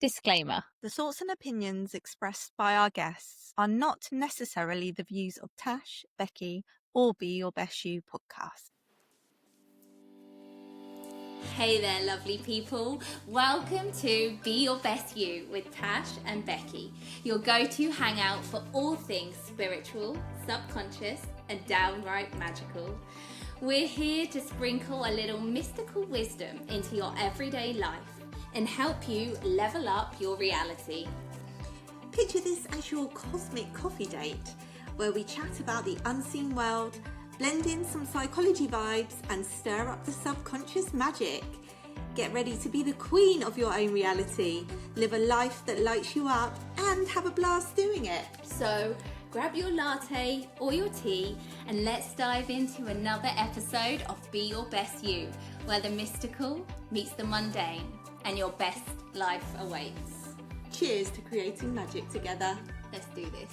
Disclaimer. The thoughts and opinions expressed by our guests are not necessarily the views of Tash, Becky, or Be Your Best You podcast. Hey there, lovely people. Welcome to Be Your Best You with Tash and Becky, your go-to hangout for all things spiritual, subconscious, and downright magical. We're here to sprinkle a little mystical wisdom into your everyday life and help you level up your reality. Picture this as your cosmic coffee date, where we chat about the unseen world, blend in some psychology vibes, and stir up the subconscious magic. Get ready to be the queen of your own reality, live a life that lights you up, and have a blast doing it. So grab your latte or your tea and let's dive into another episode of Be Your Best You, where the mystical meets the mundane and your best life awaits. Cheers to creating magic together. Let's do this.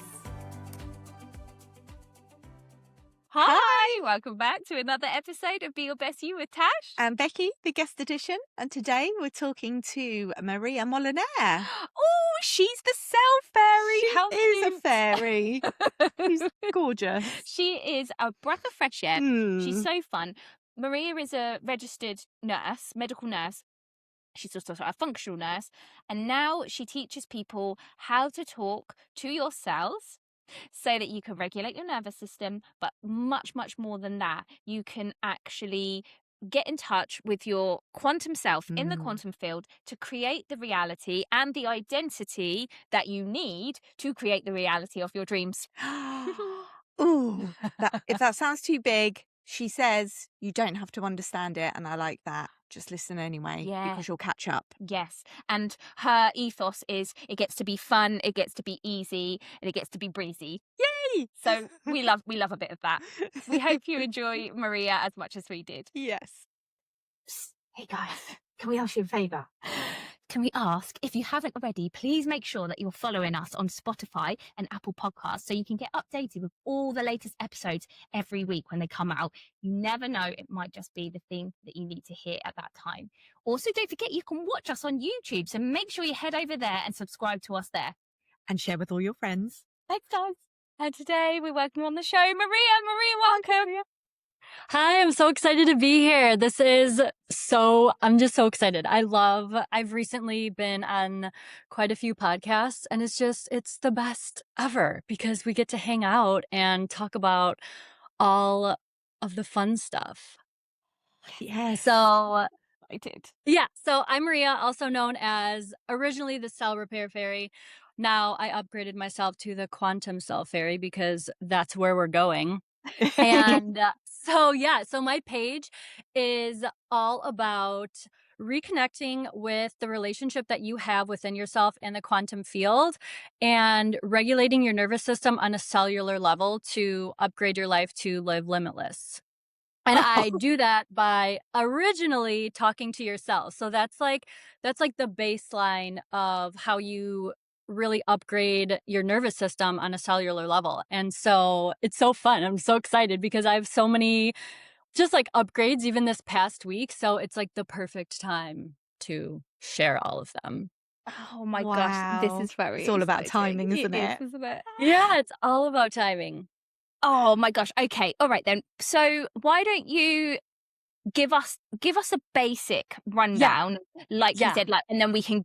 Hi, welcome back to another episode of Be Your Best You with Tash. And Becky, the guest edition, and today we're talking to Maria Molinare. Oh, she's the cell fairy. She How is cute. a fairy. She's gorgeous. She is a breath of fresh air. She's so fun. Maria is a registered nurse, medical nurse. She's also a functional nurse. And now she teaches people how to talk to your cells so that you can regulate your nervous system. But much, much more than that, you can actually get in touch with your quantum self in the quantum field to create the reality and the identity that you need to create the reality of your dreams. Ooh, if that sounds too big, she says you don't have to understand it, and I like that. Just listen anyway, because you'll catch up. Yes, and her ethos is it gets to be fun, it gets to be easy, and it gets to be breezy. Yay! So we love a bit of that. We hope you enjoy Maria as much as we did. Yes. Hey guys, can we ask you a favour? Can we ask, if you haven't already, please make sure that you're following us on Spotify and Apple Podcasts so you can get updated with all the latest episodes every week when they come out. You never know, it might just be the thing that you need to hear at that time. Also, don't forget you can watch us on YouTube, so make sure you head over there and subscribe to us there. And share with all your friends. Thanks, guys. And today we're working on the show. Maria, welcome. Hi, I'm so excited to be here. I'm just so excited. I've recently been on quite a few podcasts, and it's the best ever because we get to hang out and talk about all of the fun stuff. Yes. So I did. Yeah, so I'm Maria, also known as originally the Cell Repair Fairy. Now I upgraded myself to the Quantum Cell Fairy because that's where we're going. And so my page is all about reconnecting with the relationship that you have within yourself and the quantum field and regulating your nervous system on a cellular level to upgrade your life to live limitless. And I do that by originally talking to yourself. So that's like the baseline of how you really upgrade your nervous system on a cellular level. And so it's so fun. I'm so excited because I have so many just like upgrades even this past week. So it's like the perfect time to share all of them. Oh my gosh, this is very It's all about exciting. timing, isn't it? Isn't it? Yeah, it's all about timing. Oh my gosh. Okay. All right then. So why don't you give us a basic rundown, like you said, and then we can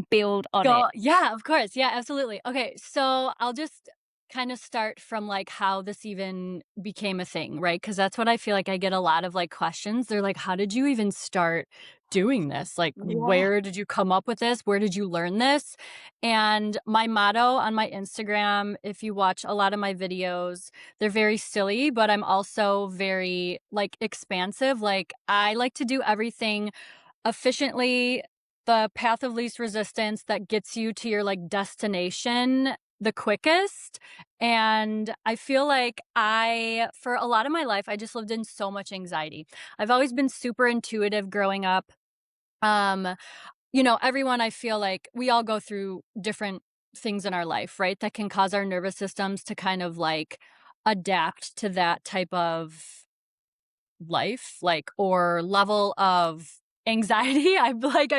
build on it. Yeah, of course. Yeah, absolutely. Okay, so I'll just kind of start from like how this even became a thing, right? Because that's what I feel like I get a lot of like questions. They're like, how did you even start doing this? Like, where did you come up with this? Where did you learn this? And my motto on my Instagram, if you watch a lot of my videos, they're very silly, but I'm also very like expansive. Like I like to do everything efficiently, the path of least resistance that gets you to your like destination the quickest. And I feel like for a lot of my life, I just lived in so much anxiety. I've always been super intuitive growing up. Everyone, I feel like we all go through different things in our life, right? That can cause our nervous systems to kind of like adapt to that type of life, like, or level of anxiety. I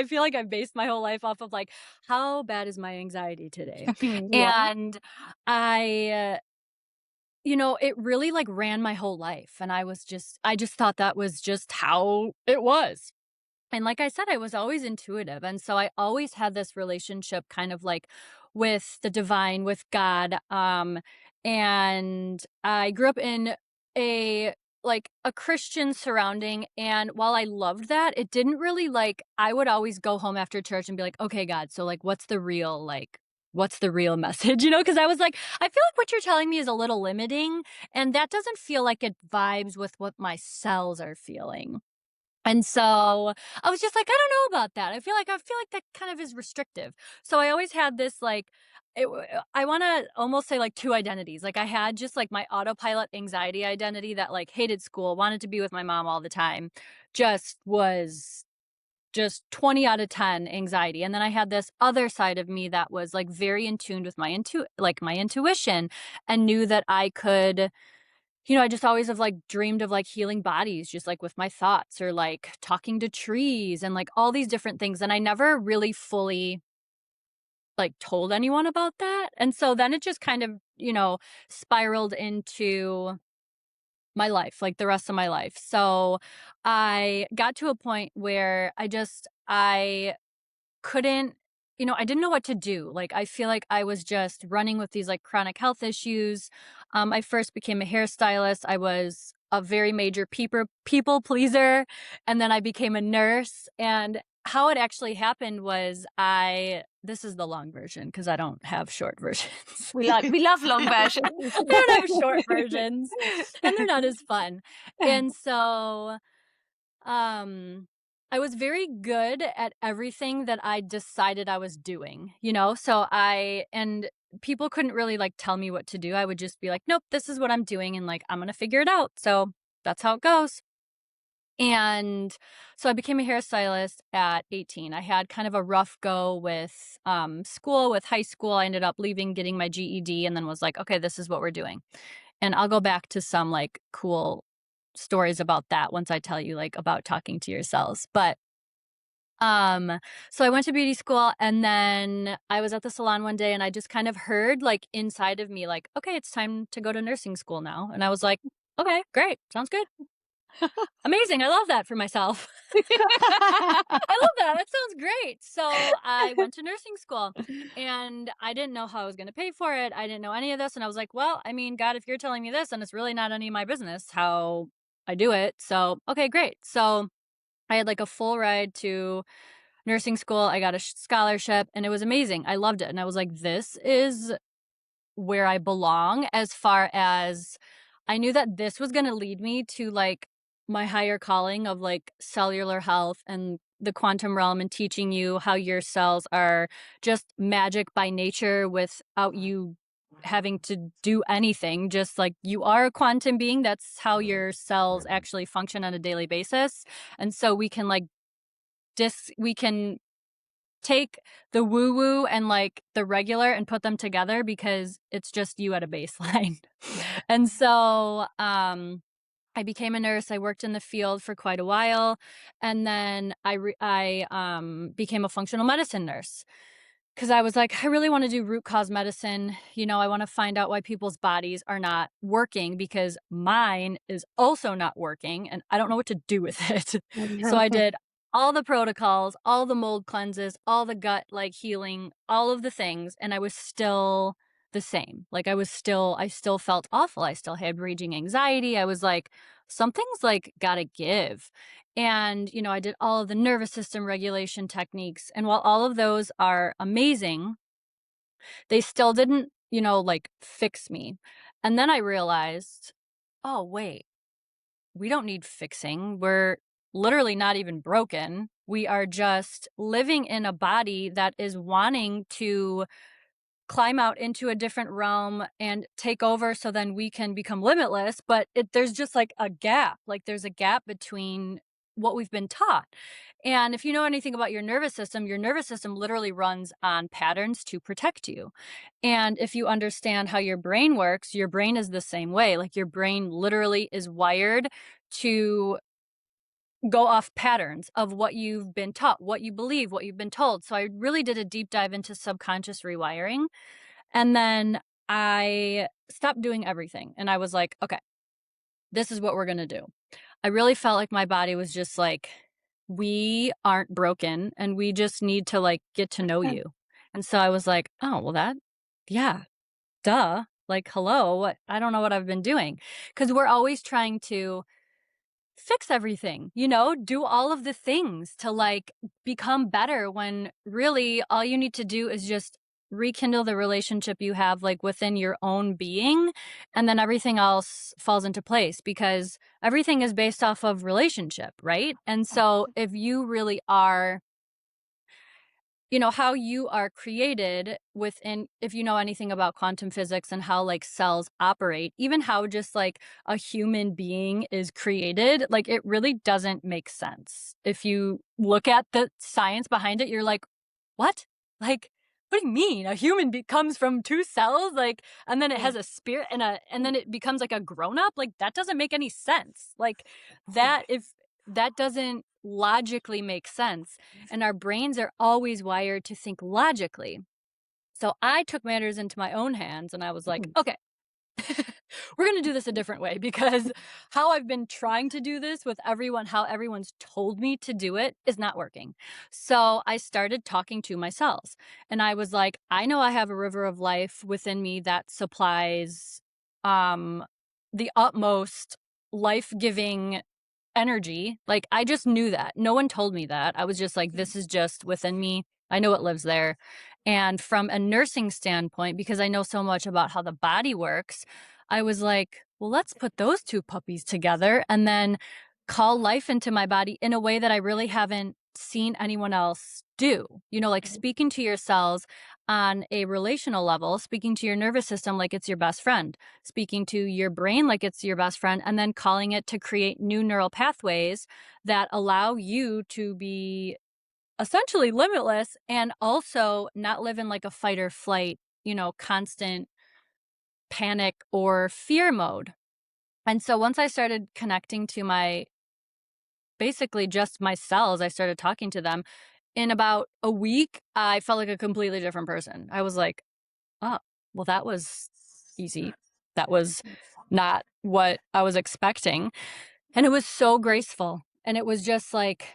feel like I've based my whole life off of like, how bad is my anxiety today? Yeah. And I, it really like ran my whole life. And I just thought that was just how it was. And like I said, I was always intuitive. And so I always had this relationship kind of like with the divine, with God. And I grew up in a a Christian surrounding. And while I loved that, it didn't really I would always go home after church and be like, okay, God, so like what's the real message? Because I was like, I feel like what you're telling me is a little limiting. And that doesn't feel like it vibes with what my cells are feeling. And so I was just like, I don't know about that. I feel like that kind of is restrictive. So I always had this I want to almost say like two identities. Like I had just like my autopilot anxiety identity that like hated school, wanted to be with my mom all the time, just was just 20 out of 10 anxiety. And then I had this other side of me that was like very in tune with my intuition, and knew that I could, I just always have like dreamed of like healing bodies just like with my thoughts, or like talking to trees and like all these different things. And I never really fully like told anyone about that. And so then it just kind of, spiraled into my life, like the rest of my life. So I got to a point where I couldn't, I didn't know what to do. Like, I feel like I was just running with these like chronic health issues. I first became a hairstylist. I was a very major people pleaser. And then I became a nurse. And how it actually happened was this is the long version because I don't have short versions. We love long versions. I don't have short versions, and they're not as fun. And so I was very good at everything that I decided I was doing, So and people couldn't really like tell me what to do. I would just be like, nope, this is what I'm doing. And like, I'm going to figure it out. So that's how it goes. And so I became a hairstylist at 18. I had kind of a rough go with school, with high school. I ended up leaving, getting my GED, and then was like, okay, this is what we're doing. And I'll go back to some like cool stories about that once I tell you like about talking to your cells. But so I went to beauty school, and then I was at the salon one day, and I just kind of heard like inside of me like, okay, it's time to go to nursing school now. And I was like, okay, great, sounds good. Amazing. I love that for myself. I love that. That sounds great. So I went to nursing school, and I didn't know how I was going to pay for it. I didn't know any of this. And I was like, well, I mean, God, if you're telling me this, then it's really not any of my business how I do it. So, okay, great. So I had like a full ride to nursing school. I got a scholarship, and it was amazing. I loved it. And I was like, this is where I belong, as far as I knew that this was going to lead me to like my higher calling of like cellular health and the quantum realm, and teaching you how your cells are just magic by nature without you having to do anything. Just like you are a quantum being. That's how your cells actually function on a daily basis. And so we can we can take the woo woo and like the regular and put them together, because it's just you at a baseline. And so I became a nurse. I worked in the field for quite a while, and then I became a functional medicine nurse, because I was like, I really want to do root cause medicine. I want to find out why people's bodies are not working, because mine is also not working and I don't know what to do with it. So I did all the protocols, all the mold cleanses, all the gut like healing, all of the things. And I was still the same. Like I still felt awful. I still had raging anxiety. I was like, something's like gotta give. And, I did all of the nervous system regulation techniques. And while all of those are amazing, they still didn't, like fix me. And then I realized, oh, wait, we don't need fixing. We're literally not even broken. We are just living in a body that is wanting to climb out into a different realm and take over, so then we can become limitless. But there's just like a gap. Like there's a gap between what we've been taught. And if you know anything about your nervous system literally runs on patterns to protect you. And if you understand how your brain works, your brain is the same way. Like your brain literally is wired to go off patterns of what you've been taught, what you believe, what you've been told. So I really did a deep dive into subconscious rewiring. And then I stopped doing everything. And I was like, okay, this is what we're going to do. I really felt like my body was just like, we aren't broken and we just need to like get to know you. And so I was like, oh, well, yeah, duh. Like, hello, what? I don't know what I've been doing. Because we're always trying to fix everything, do all of the things to like become better when really all you need to do is just rekindle the relationship you have like within your own being, and then everything else falls into place because everything is based off of relationship, right? And so if you really are how you are created within, if you know anything about quantum physics and how like cells operate, even how just like a human being is created, like it really doesn't make sense. If you look at the science behind it, you're like, what? Like, what do you mean? A human comes from two cells, like, and then it has a spirit and then it becomes like a grown up? Like, that doesn't make any sense. Like, that doesn't logically make sense. And our brains are always wired to think logically. So I took matters into my own hands and I was like, okay, we're going to do this a different way, because how I've been trying to do this with everyone, how everyone's told me to do it, is not working. So I started talking to my cells and I was like, I know I have a river of life within me that supplies the utmost life-giving energy. Like, I just knew that. No one told me that. I was just like, this is just within me. I know it lives there. And from a nursing standpoint, because I know so much about how the body works, I was like, well, let's put those two puppies together and then call life into my body in a way that I really haven't seen anyone else do. Like speaking to your cells on a relational level, speaking to your nervous system like it's your best friend, speaking to your brain like it's your best friend, and then calling it to create new neural pathways that allow you to be essentially limitless and also not live in like a fight or flight, constant panic or fear mode. And so once I started connecting to basically just my cells, I started talking to them. In about a week, I felt like a completely different person. I was like, oh, well, that was easy. That was not what I was expecting. And it was so graceful. And it was just like,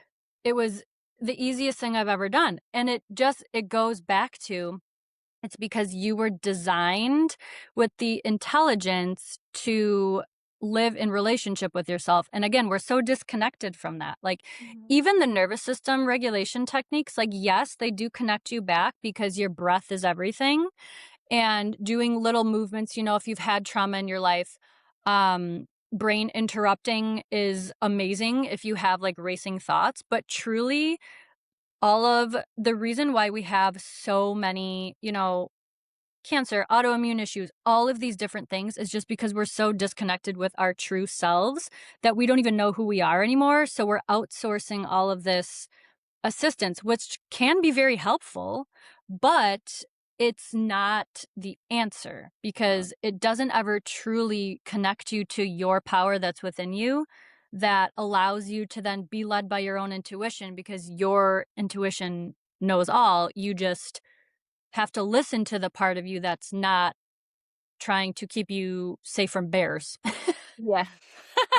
it was the easiest thing I've ever done. And it goes back to, it's because you were designed with the intelligence to live in relationship with yourself. And again, we're so disconnected from that. Like even the nervous system regulation techniques, like, yes, they do connect you back because your breath is everything. And doing little movements, if you've had trauma in your life, brain interrupting is amazing if you have like racing thoughts. But truly, all of the reason why we have so many, cancer, autoimmune issues, all of these different things is just because we're so disconnected with our true selves that we don't even know who we are anymore. So we're outsourcing all of this assistance, which can be very helpful, but it's not the answer because it doesn't ever truly connect you to your power that's within you that allows you to then be led by your own intuition, because your intuition knows all. You just have to listen to the part of you that's not trying to keep you safe from bears. Yeah.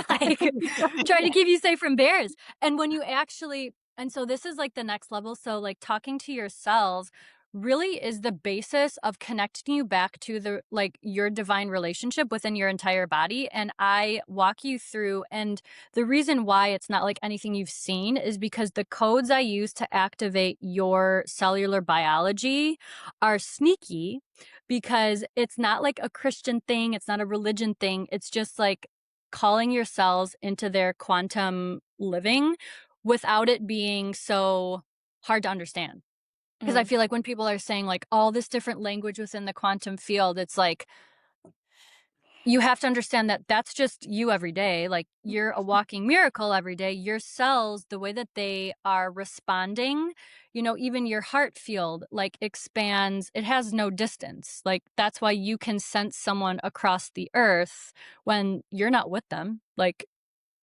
Like, trying to keep you safe from bears. And when you actually, and so this is like the next level. So like talking to your cells really is the basis of connecting you back to the like your divine relationship within your entire body. And I walk you through, and the reason why it's not like anything you've seen is because the codes I use to activate your cellular biology are sneaky, because it's not like a Christian thing, it's not a religion thing, it's just like calling your cells into their quantum living without it being so hard to understand. Because I feel like when people are saying like all this different language within the quantum field, it's like, you have to understand that that's just you every day. Like, you're a walking miracle every day. Your cells, the way that they are responding, even your heart field like expands. It has no distance. Like, that's why you can sense someone across the earth when you're not with them. Like,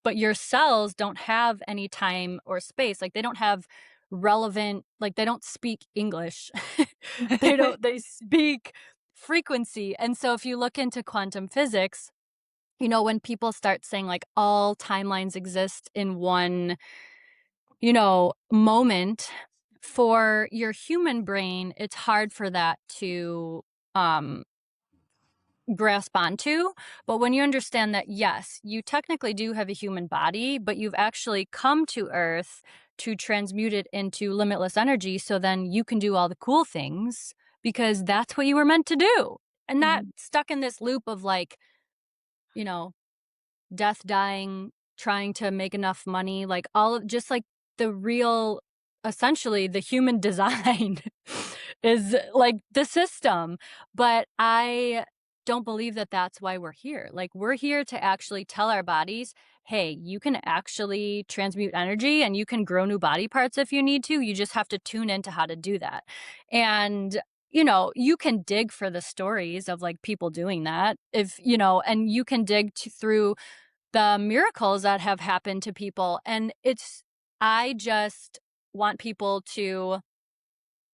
but your cells don't have any time or space. Like they don't have relevant, like they don't speak English. They speak frequency. And so if you look into quantum physics, you know, when people start saying like all timelines exist in one, you know, moment, for your human brain, it's hard for that to grasp onto. But when you understand that, yes, you technically do have a human body, but you've actually come to Earth to transmute it into limitless energy, so then you can do all the cool things because that's what you were meant to do, and not stuck in this loop of like, you know, death, dying, trying to make enough money, like all of just like the real, essentially the human design is like the system. But I don't believe that that's why we're here. Like we're here to actually tell our bodies, hey, you can actually transmute energy and you can grow new body parts if you need to. You just have to tune into how to do that. And you know, you can dig for the stories of like people doing that, if you know, and you can dig through the miracles that have happened to people. And I just want people to,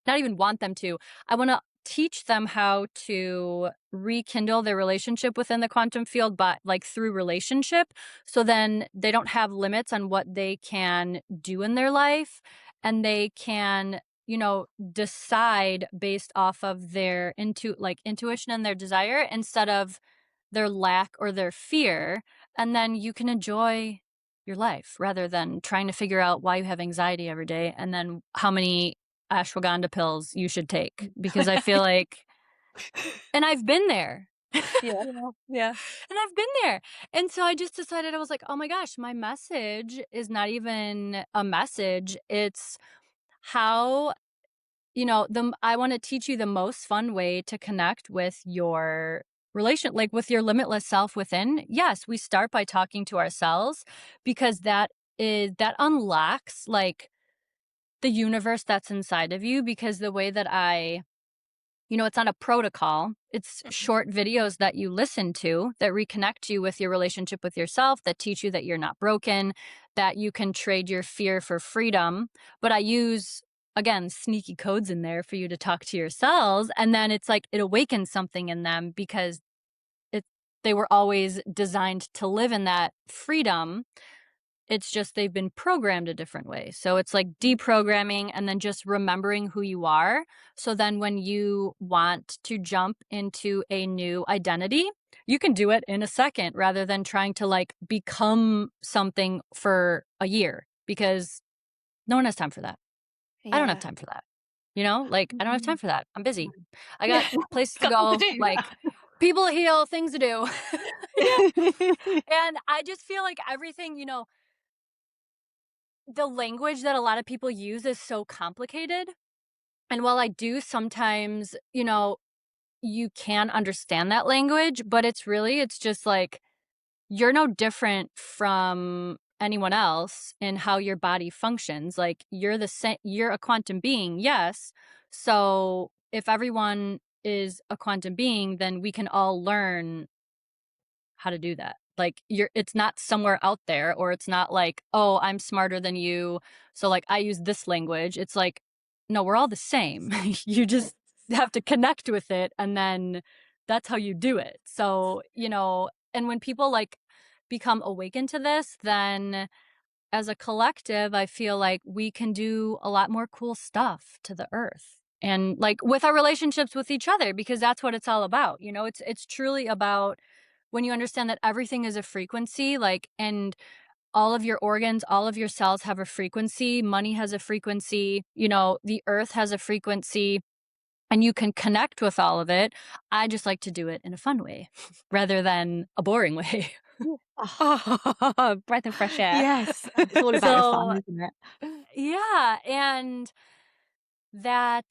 not even want them to, I want to teach them how to rekindle their relationship within the quantum field, but like through relationship. So then they don't have limits on what they can do in their life, and they can, you know, decide based off of their intuition and their desire instead of their lack or their fear. And then you can enjoy your life rather than trying to figure out why you have anxiety every day and then how many ashwagandha pills you should take, because I feel like, and I've been there. Yeah. Yeah. And I've been there. And so I just decided, I was like, oh my gosh, my message is not even a message. It's how, you know, I want to teach you the most fun way to connect with your like with your limitless self within. Yes, we start by talking to ourselves, because that unlocks like the universe that's inside of you. Because the way that you know, it's not a protocol. It's short videos that you listen to that reconnect you with your relationship with yourself, that teach you that you're not broken, that you can trade your fear for freedom. But I use, again, sneaky codes in there for you to talk to yourselves. And then it's like it awakens something in them, because they were always designed to live in that freedom. It's just they've been programmed a different way. So it's like deprogramming and then just remembering who you are. So then when you want to jump into a new identity, you can do it in a second rather than trying to like become something for a year, because no one has time for that. I don't have time for that. You know, like I don't have time for that. I'm busy. I got places to Got things go, to do. like people to heal, things to do. And I just feel like everything, you know, the language that a lot of people use is so complicated. And while I do sometimes, you know, you can understand that language, but it's just like you're no different from anyone else in how your body functions. Like you're the same, you're a quantum being, yes. So if everyone is a quantum being, then we can all learn how to do that. Like it's not somewhere out there, or it's not like, oh, I'm smarter than you, so like I use this language. It's like, no, we're all the same. You just have to connect with it, and then that's how you do it. So, you know, and when people like become awakened to this, then as a collective, I feel like we can do a lot more cool stuff to the earth, and like with our relationships with each other, because that's what it's all about. You know, it's truly about when you understand that everything is a frequency, like, and all of your organs, all of your cells have a frequency, money has a frequency, you know, the earth has a frequency, and you can connect with all of it. I just like to do it in a fun way rather than a boring way. Oh, breath of fresh air. Yes. It's all about the So, fun, isn't it? yeah, and that,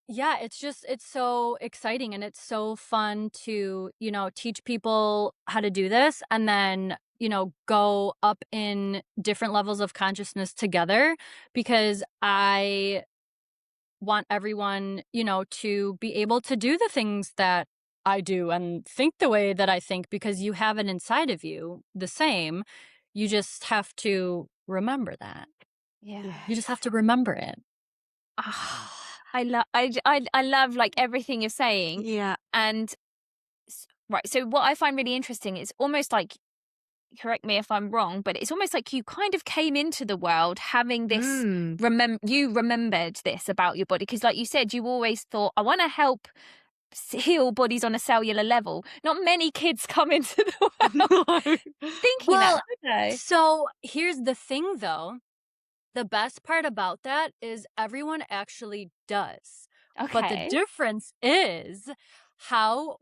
yeah, it's so exciting, and it's so fun to, you know, teach people how to do this, and then, you know, go up in different levels of consciousness together, because I want everyone, you know, to be able to do the things that I do and think the way that I think, because you have it inside of you the same. You just have to remember that. Yeah. You just have to remember it. I love like everything you're saying. Yeah. And right, so what I find really interesting is almost like, correct me if I'm wrong, but it's almost like you kind of came into the world having this, you remembered this about your body. Because like you said, you always thought, I want to help heal bodies on a cellular level. Not many kids come into the world thinking Well, that, okay. so here's the thing though. The best part about that is everyone actually does. But the Okay. difference is how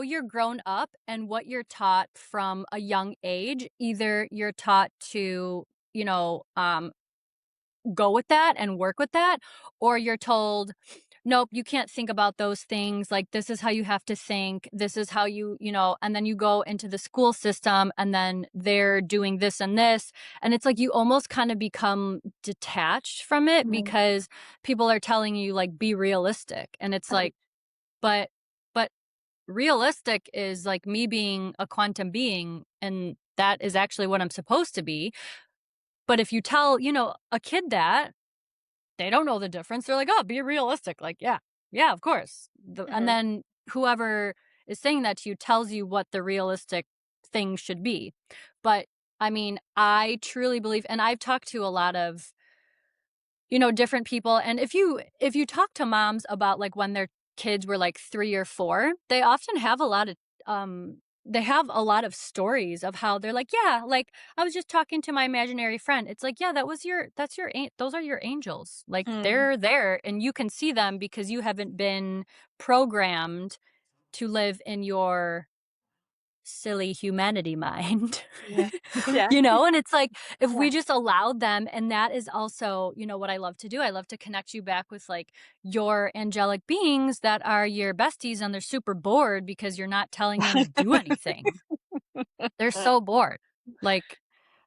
you're grown up and what you're taught from a young age. Either you're taught to, go with that and work with that, or you're told, nope, you can't think about those things. Like, this is how you have to think. This is how and then you go into the school system and then they're doing this and this. And it's like you almost kind of become detached from it because people are telling you, like, be realistic. And it's like, but realistic is like me being a quantum being, and that is actually what I'm supposed to be. But if you tell, a kid that, they don't know the difference. They're like, oh, be realistic. Like, yeah, of course. And then whoever is saying that to you tells you what the realistic thing should be. But I mean, I truly believe, and I've talked to a lot of, different people. And if you talk to moms about like when their kids were like 3 or 4, they often have a lot of stories of how they're like, yeah, like I was just talking to my imaginary friend. It's like, yeah, those are your angels. Like they're there and you can see them because you haven't been programmed to live in your silly humanity mind. Yeah. And it's like, if we just allowed them, and that is also, what I love to do. I love to connect you back with like your angelic beings that are your besties, and they're super bored because you're not telling them to do anything. They're so bored. Like,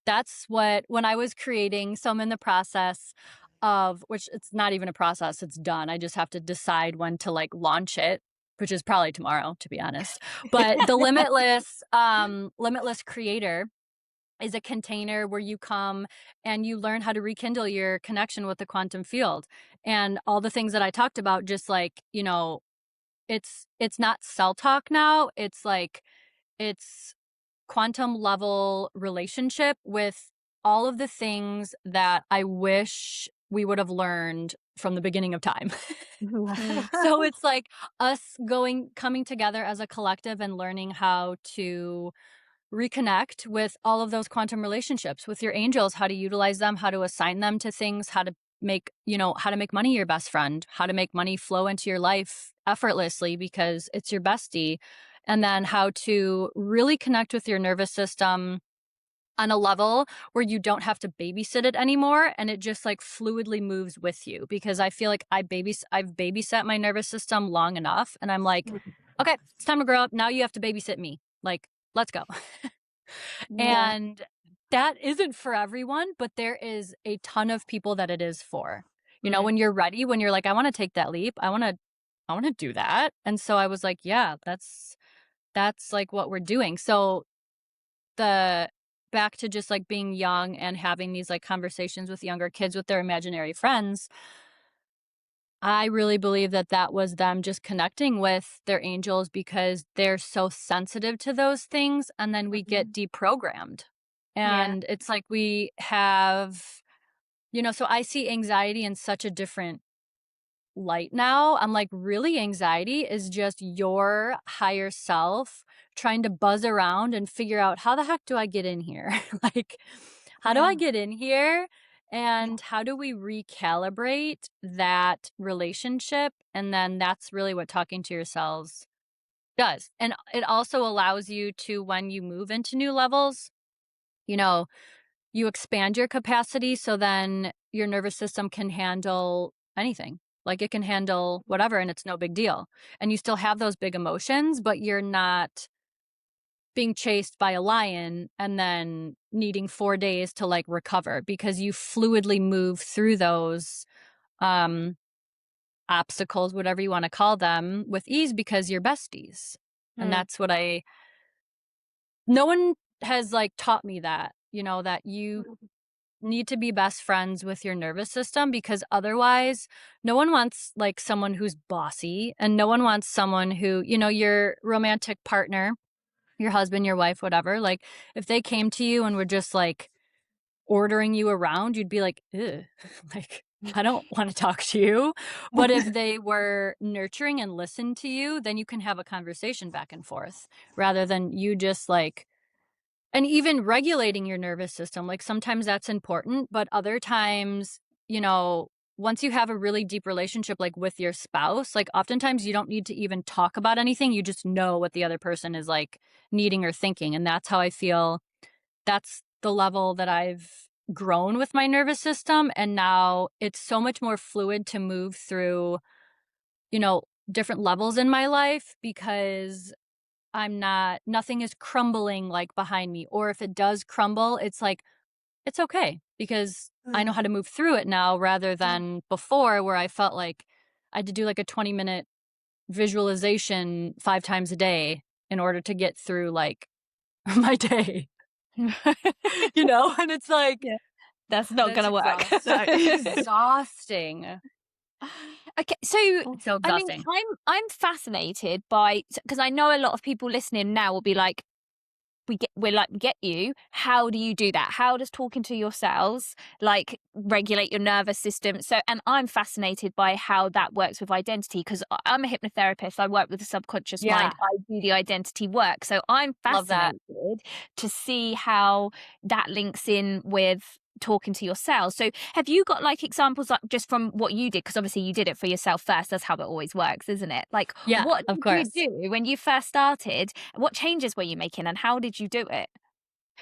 that's when I was creating, so I'm in the process of, which it's not even a process, it's done. I just have to decide when to like launch it, which is probably tomorrow, to be honest. But the Limitless Creator is a container where you come and you learn how to rekindle your connection with the quantum field. And all the things that I talked about, just like, it's not cell talk now. It's like, it's quantum level relationship with all of the things that I wish we would have learned from the beginning of time. So it's like us coming together as a collective and learning how to reconnect with all of those quantum relationships with your angels, how to utilize them, how to assign them to things, how to make money your best friend, how to make money flow into your life effortlessly because it's your bestie, and then how to really connect with your nervous system on a level where you don't have to babysit it anymore, and it just like fluidly moves with you. Because I feel like I've babysat my nervous system long enough, and I'm like, okay, it's time to grow up. Now you have to babysit me. Like, let's go. And that isn't for everyone, but there is a ton of people that it is for. When you're ready, when you're like, I want to take that leap, I want to do that. And so I was like, yeah, that's like what we're doing. So back to just like being young and having these like conversations with younger kids with their imaginary friends, I really believe that was them just connecting with their angels because they're so sensitive to those things. And then we get deprogrammed. And it's like we have, so I see anxiety in such a different light now. I'm like, really, anxiety is just your higher self trying to buzz around and figure out, how the heck do I get in here? Like, how do I get in here? And how do we recalibrate that relationship? And then that's really what talking to yourselves does. And it also allows you to, when you move into new levels, you expand your capacity, so then your nervous system can handle anything. Like, it can handle whatever, and it's no big deal. And you still have those big emotions, but you're not being chased by a lion and then needing 4 days to like recover, because you fluidly move through those obstacles, whatever you want to call them, with ease because you're besties. And that's what no one has like taught me that, that you need to be best friends with your nervous system, because otherwise no one wants like someone who's bossy, and no one wants someone who, your romantic partner, your husband, your wife, whatever, like if they came to you and were just like ordering you around, you'd be like, ew, like I don't want to talk to you. But if they were nurturing and listened to you, then you can have a conversation back and forth rather than you just like, and even regulating your nervous system, like sometimes that's important, but other times, once you have a really deep relationship, like with your spouse, like oftentimes you don't need to even talk about anything. You just know what the other person is like needing or thinking. And that's how I feel. That's the level that I've grown with my nervous system. And now it's so much more fluid to move through, different levels in my life, because nothing is crumbling like behind me. Or if it does crumble, it's like, it's okay, because I know how to move through it now, rather than before where I felt like I had to do like a 20-minute visualization 5 times a day in order to get through like my day, and it's like, Yeah. That's not that's gonna work. exhausting. Okay, so It's so I mean, exhausting. I'm fascinated by, because I know a lot of people listening now will be like, we get you. How do you do that? How does talking to yourselves like regulate your nervous system? So, and I'm fascinated by how that works with identity, because I'm a hypnotherapist. I work with the subconscious mind. Yeah. I do the identity work. So I'm Love that. fascinated to see how that links in with talking to yourself. So have you got like examples, like just from what you did, because obviously you did it for yourself first, that's how it always works, isn't it? Like, Yeah, what of did course. you do when you first started? What changes were you making, and how did you do it?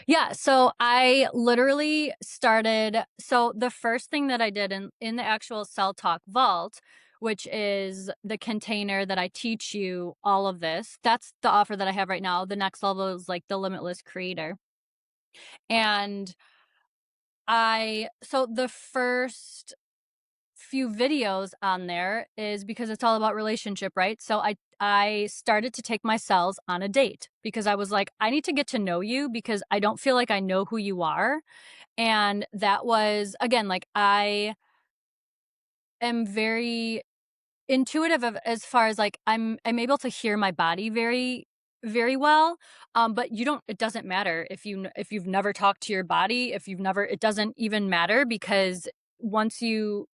Yeah, so I literally started. So the first thing that I did in the actual Cell Talk Vault, which is the container that I teach you all of this, that's the offer that I have right now. The next level is like the Limitless Creator. And so the first few videos on there is because it's all about relationship, right? So I started to take my cells on a date, because I was like, I need to get to know you, because I don't feel like I know who you are. And that was, again, like I am very intuitive as far as like I'm able to hear my body very, very well. But it doesn't matter if you've never talked to your body, it doesn't even matter, because once you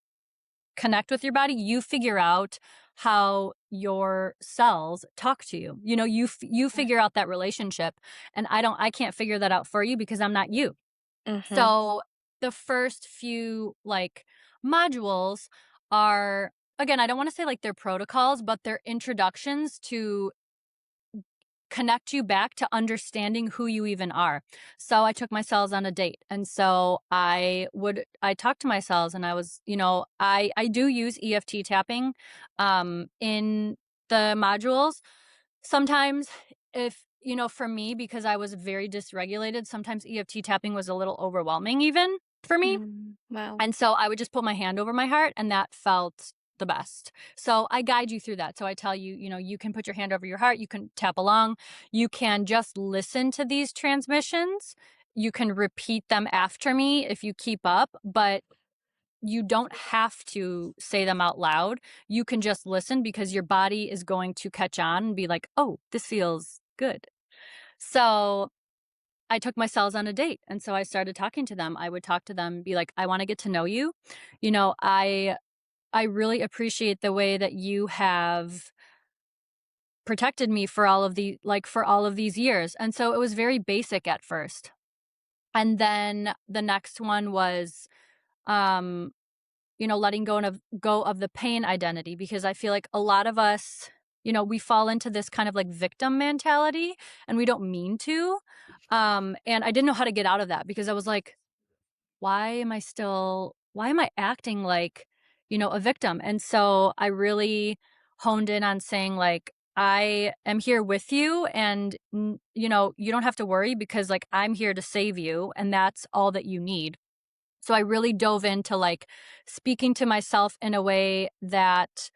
connect with your body, you figure out how your cells talk to you. You figure out that relationship, and I can't figure that out for you, because I'm not you. Mm-hmm. So the first few like modules are, again, I don't want to say like they're protocols, but they're introductions to connect you back to understanding who you even are. So I took my cells on a date. And so I talked to my cells, and I was, I do use EFT tapping in the modules. Sometimes, if, for me, because I was very dysregulated, sometimes EFT tapping was a little overwhelming even for me. Wow. And so I would just put my hand over my heart, and that felt the best. So I guide you through that. So I tell you, you can put your hand over your heart, you can tap along, you can just listen to these transmissions, you can repeat them after me if you keep up, but you don't have to say them out loud. You can just listen, because your body is going to catch on and be like, oh, this feels good. So I took my cells on a date. And so I started talking to them. I would talk to them, be like, I want to get to know you. I really appreciate the way that you have protected me for all of these years. And so it was very basic at first. And then the next one was letting go of the pain identity, because I feel like a lot of us, we fall into this kind of like victim mentality, and we don't mean to. And I didn't know how to get out of that, because I was like, why am I acting like, a victim? And so I really honed in on saying like, I am here with you, and you don't have to worry, because like I'm here to save you, and that's all that you need. So I really dove into like speaking to myself in a way that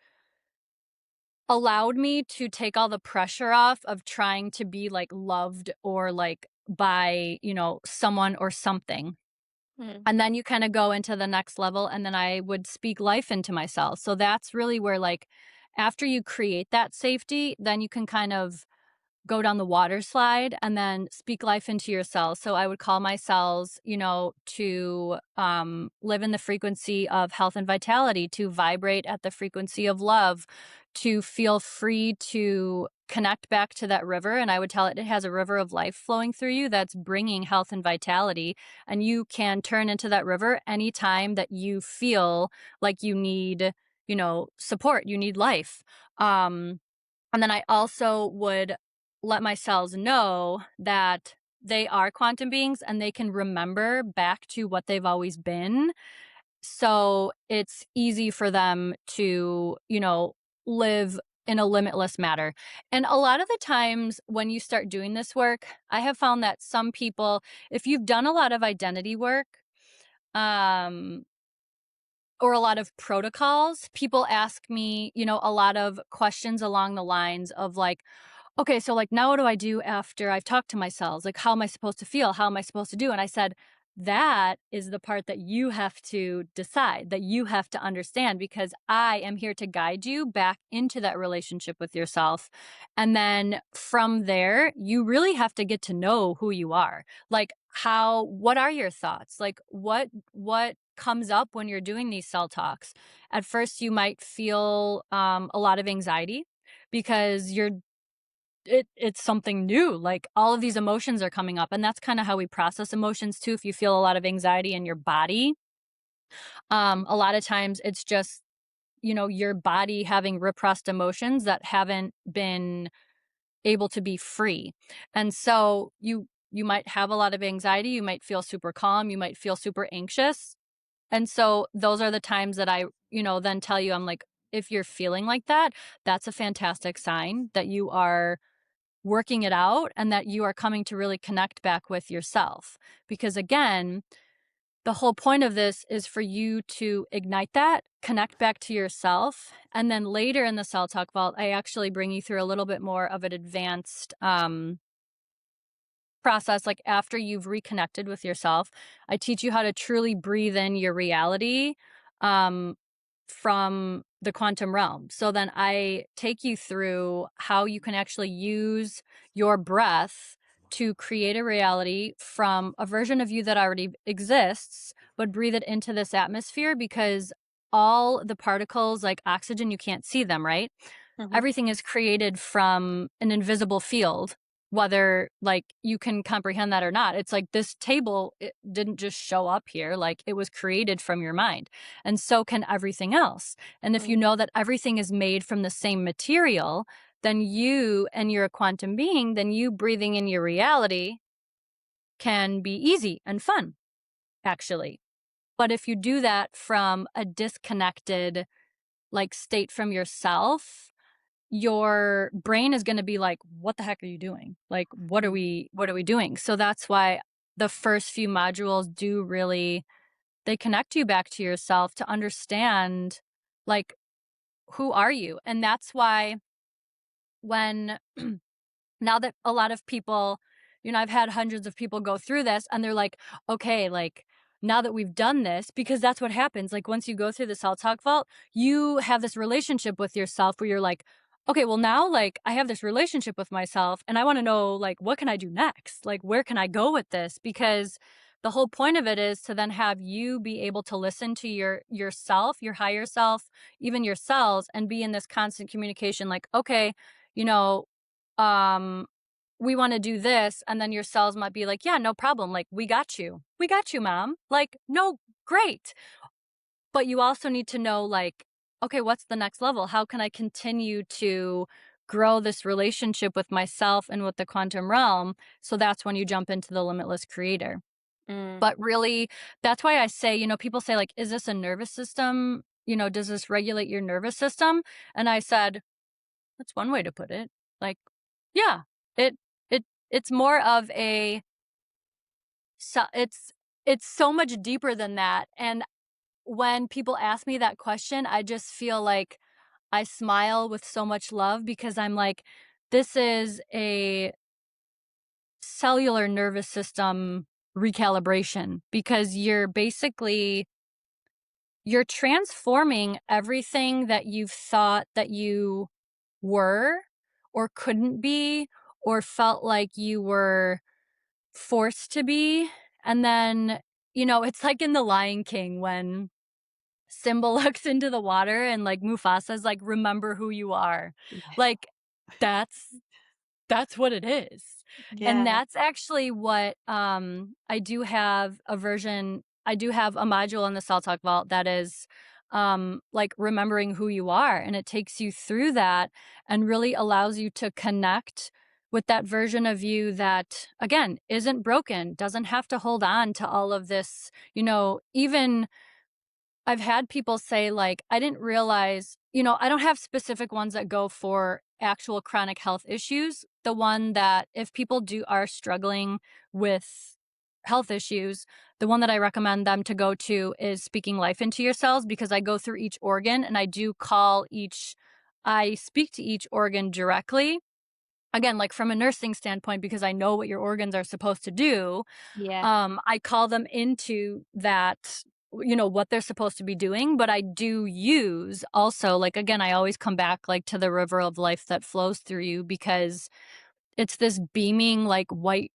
allowed me to take all the pressure off of trying to be like loved or like by, someone or something. And then you kind of go into the next level, and then I would speak life into myself. So that's really where, like, after you create that safety, then you can kind of go down the water slide and then speak life into your cells. So I would call my cells, to live in the frequency of health and vitality, to vibrate at the frequency of love, to feel free to connect back to that river. And I would tell it has a river of life flowing through you that's bringing health and vitality. And you can turn into that river anytime that you feel like you need, support, you need life. And then I also would let my cells know that they are quantum beings and they can remember back to what they've always been. So it's easy for them to, live in a limitless matter. And a lot of the times when you start doing this work, I have found that some people, if you've done a lot of identity work, or a lot of protocols, people ask me, a lot of questions along the lines of like, okay, so like now what do I do after I've talked to my cells? Like, how am I supposed to feel? How am I supposed to do? And I said, that is the part that you have to decide, that you have to understand, because I am here to guide you back into that relationship with yourself. And then from there, you really have to get to know who you are. Like, what are your thoughts? Like, what comes up when you're doing these cell talks? At first, you might feel a lot of anxiety because it's something new. Like, all of these emotions are coming up, and that's kind of how we process emotions too. If you feel a lot of anxiety in your body, a lot of times it's just, your body having repressed emotions that haven't been able to be free. And so you might have a lot of anxiety, you might feel super calm, you might feel super anxious. And so those are the times that I, then tell you, I'm like, if you're feeling like that, that's a fantastic sign that you are working it out and that you are coming to really connect back with yourself. Because again, the whole point of this is for you to ignite that, connect back to yourself. And then later in the Cell Talk Vault, I actually bring you through a little bit more of an advanced process. Like, after you've reconnected with yourself, I teach you how to truly breathe in your reality from the quantum realm. So then I take you through how you can actually use your breath to create a reality from a version of you that already exists, but breathe it into this atmosphere, because all the particles, like oxygen, you can't see them, right? Everything is created from an invisible field, whether like you can comprehend that or not. It's like this table, it didn't just show up here, like it was created from your mind. And so can everything else. And if you know that everything is made from the same material, then you're a quantum being, then you breathing in your reality can be easy and fun, actually. But if you do that from a disconnected like state from yourself, your brain is going to be like, what the heck are you doing? Like, what are we doing? So that's why the first few modules they connect you back to yourself to understand, like, who are you? And that's why when now that a lot of people, I've had hundreds of people go through this and they're like, okay, like, now that we've done this, because that's what happens. Like, once you go through the Cell Talk Vault, you have this relationship with yourself where you're like, okay, well now, like, I have this relationship with myself and I want to know, like, what can I do next? Like, where can I go with this? Because the whole point of it is to then have you be able to listen to yourself, your higher self, even your cells, and be in this constant communication. Like, okay, you know, um, we want to do this. And then your cells might be like, yeah, no problem. Like, we got you, mom. Like, no, great. But you also need to know, like, okay, what's the next level? How can I continue to grow this relationship with myself and with the quantum realm? So that's when you jump into the limitless creator. But really, that's why I say, people say, like, is this a nervous system? Does this regulate your nervous system? And I said, that's one way to put it. Like, yeah, it it's more of it's so much deeper than that. And when people ask me that question, I just feel like I smile with so much love, because I'm like, this is a cellular nervous system recalibration, because you're transforming everything that you've thought that you were or couldn't be or felt like you were forced to be. And then, it's like in The Lion King when Simba looks into the water and like Mufasa's like, remember who you are. Yeah. Like, that's what it is. And Yeah. that's actually what I do have a module in the Cell Talk Vault that is like remembering who you are, and it takes you through that and really allows you to connect with that version of you that, again, isn't broken, doesn't have to hold on to all of this, even I've had people say, like, I didn't realize, I don't have specific ones that go for actual chronic health issues. The one that if people are struggling with health issues, the one that I recommend them to go to is Speaking Life into Your Cells, because I go through each organ and I speak to each organ directly. Again, like from a nursing standpoint, because I know what your organs are supposed to do. Yeah. I call them into that, what they're supposed to be doing, but I do use also, like, again, I always come back like to the river of life that flows through you, because it's this beaming, like white,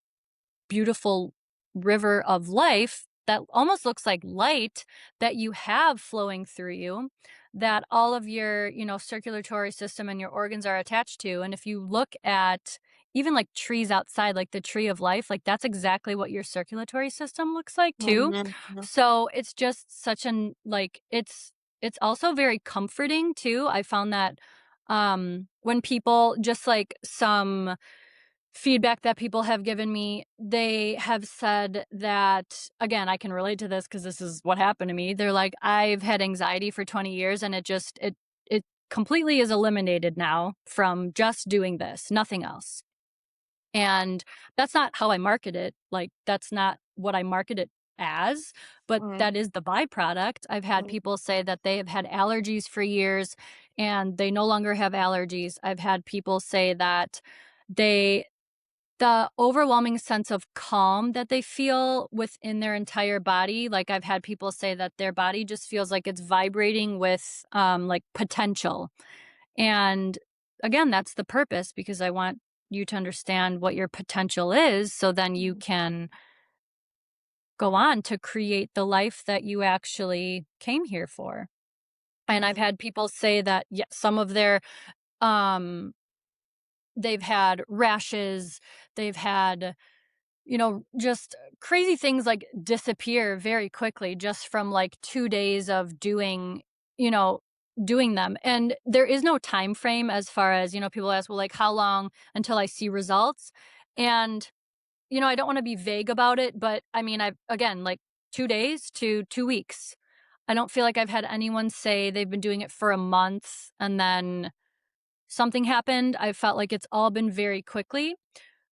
beautiful river of life that almost looks like light that you have flowing through you, that all of your, circulatory system and your organs are attached to. And if you look at even like trees outside, like the tree of life, like that's exactly what your circulatory system looks like too. Mhm. So it's just such it's also very comforting too. I found that when people, just like some feedback that people have given me, they have said that, again, I can relate to this because this is what happened to me. They're like, I've had anxiety for 20 years and it completely is eliminated now from just doing this, nothing else. And that's not how I market it. Like, that's not what I market it as, but that is the byproduct. I've had people say that they have had allergies for years and they no longer have allergies. I've had people say that the overwhelming sense of calm that they feel within their entire body. Like, I've had people say that their body just feels like it's vibrating with like potential. And again, that's the purpose, because I want you to understand what your potential is, so then you can go on to create the life that you actually came here for. And I've had people say that some of their they've had rashes, they've had, just crazy things like disappear very quickly just from like 2 days of you know, doing them. And there is no time frame as far as, people ask, well, like, how long until I see results? And, I don't want to be vague about it, but I mean, again, like 2 days to 2 weeks. I don't feel like I've had anyone say they've been doing it for a month and then something happened. I felt like it's all been very quickly,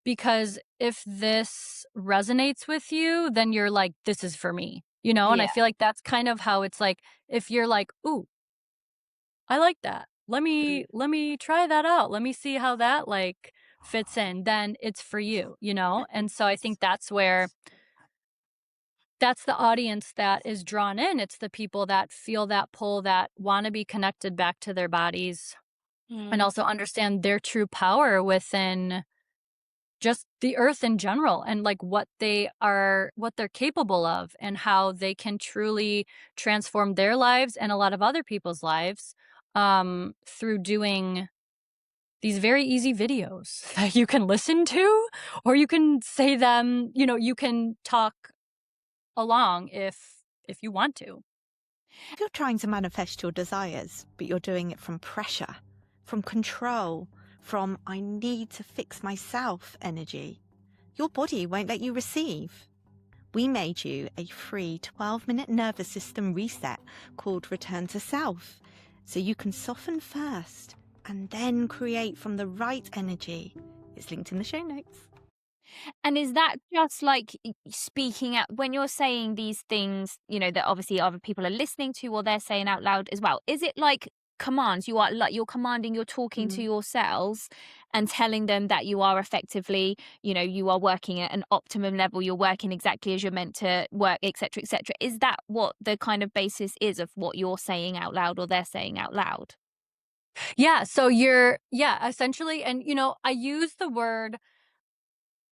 because if this resonates with you, then you're like, this is for me, and I Yeah. feel like that's kind of how it's like, if you're like, ooh, I like that. Let me try that out. Let me see how that like fits in. Then it's for you, And so I think that's the audience that is drawn in. It's the people that feel that pull, that want to be connected back to their bodies and also understand their true power within just the earth in general, and like what they're capable of, and how they can truly transform their lives and a lot of other people's lives through doing these very easy videos that you can listen to, or you can say them, you can talk along if you want to. If you're trying to manifest your desires, but you're doing it from pressure, from control, from I need to fix myself energy, your body won't let you receive. We made you a free 12-minute nervous system reset called Return to Self, so you can soften first and then create from the right energy. It's linked in the show notes. And is that just like speaking out when you're saying these things, that obviously other people are listening to, or they're saying out loud as well? Is it like commands. You are like, you're commanding, you're talking to your cells and telling them that you are effectively, you are working at an optimum level, you're working exactly as you're meant to work, etc., etc. Is that what the kind of basis is of what you're saying out loud or they're saying out loud? Yeah, so essentially, and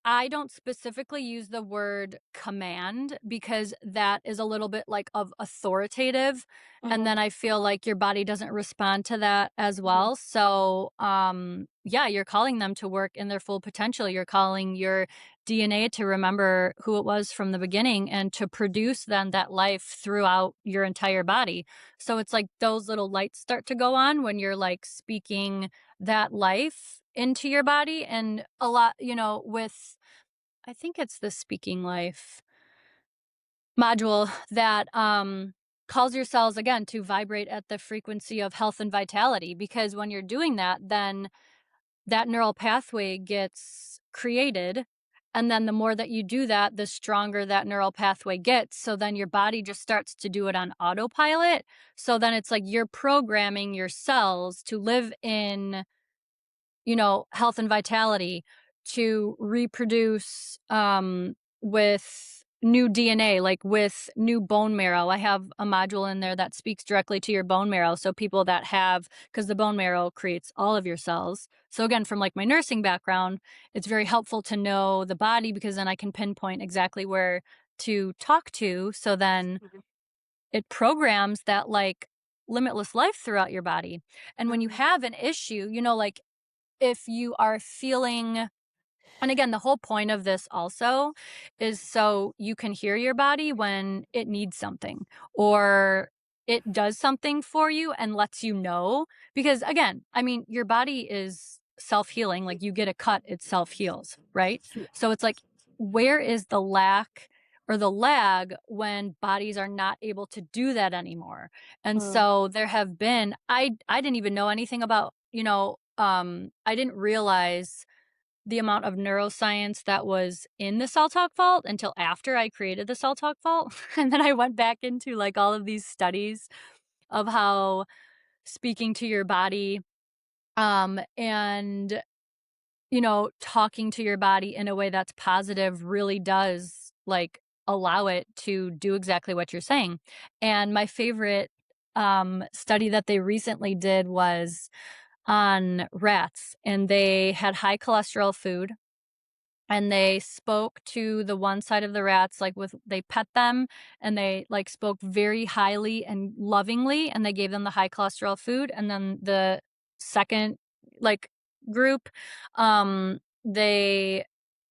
I don't specifically use the word command because that is a little bit like of authoritative. And then I feel like your body doesn't respond to that as well. So, yeah, you're calling them to work in their full potential. You're calling your DNA to remember who it was from the beginning and to produce then that life throughout your entire body. So it's like those little lights start to go on when you're like speaking that life into your body. And a lot, with I think it's the Speaking Life module that calls your cells again to vibrate at the frequency of health and vitality. Because when you're doing that, then that neural pathway gets created. And then the more that you do that, the stronger that neural pathway gets. So then your body just starts to do it on autopilot. So then it's like you're programming your cells to live in health and vitality, to reproduce with new DNA, like with new bone marrow. I have a module in there that speaks directly to your bone marrow. So people that have, because the bone marrow creates all of your cells. So again, from like my nursing background, it's very helpful to know the body because then I can pinpoint exactly where to talk to. So then it programs that like limitless life throughout your body. And when you have an issue, like if you are feeling, and again, the whole point of this also is so you can hear your body when it needs something or it does something for you and lets you know. Because again, I mean, your body is self-healing. Like you get a cut, it self-heals, right? So it's like, where is the lack or the lag when bodies are not able to do that anymore? And so there have been, I didn't even know anything about, I didn't realize the amount of neuroscience that was in the Cell Talk Vault until after I created the Cell Talk Vault. And then I went back into like all of these studies of how speaking to your body, and talking to your body in a way that's positive really does like allow it to do exactly what you're saying. And my favorite study that they recently did was on rats, and they had high cholesterol food, and they spoke to the one side of the rats, like they pet them, and they like spoke very highly and lovingly, and they gave them the high cholesterol food. And then the second like group, they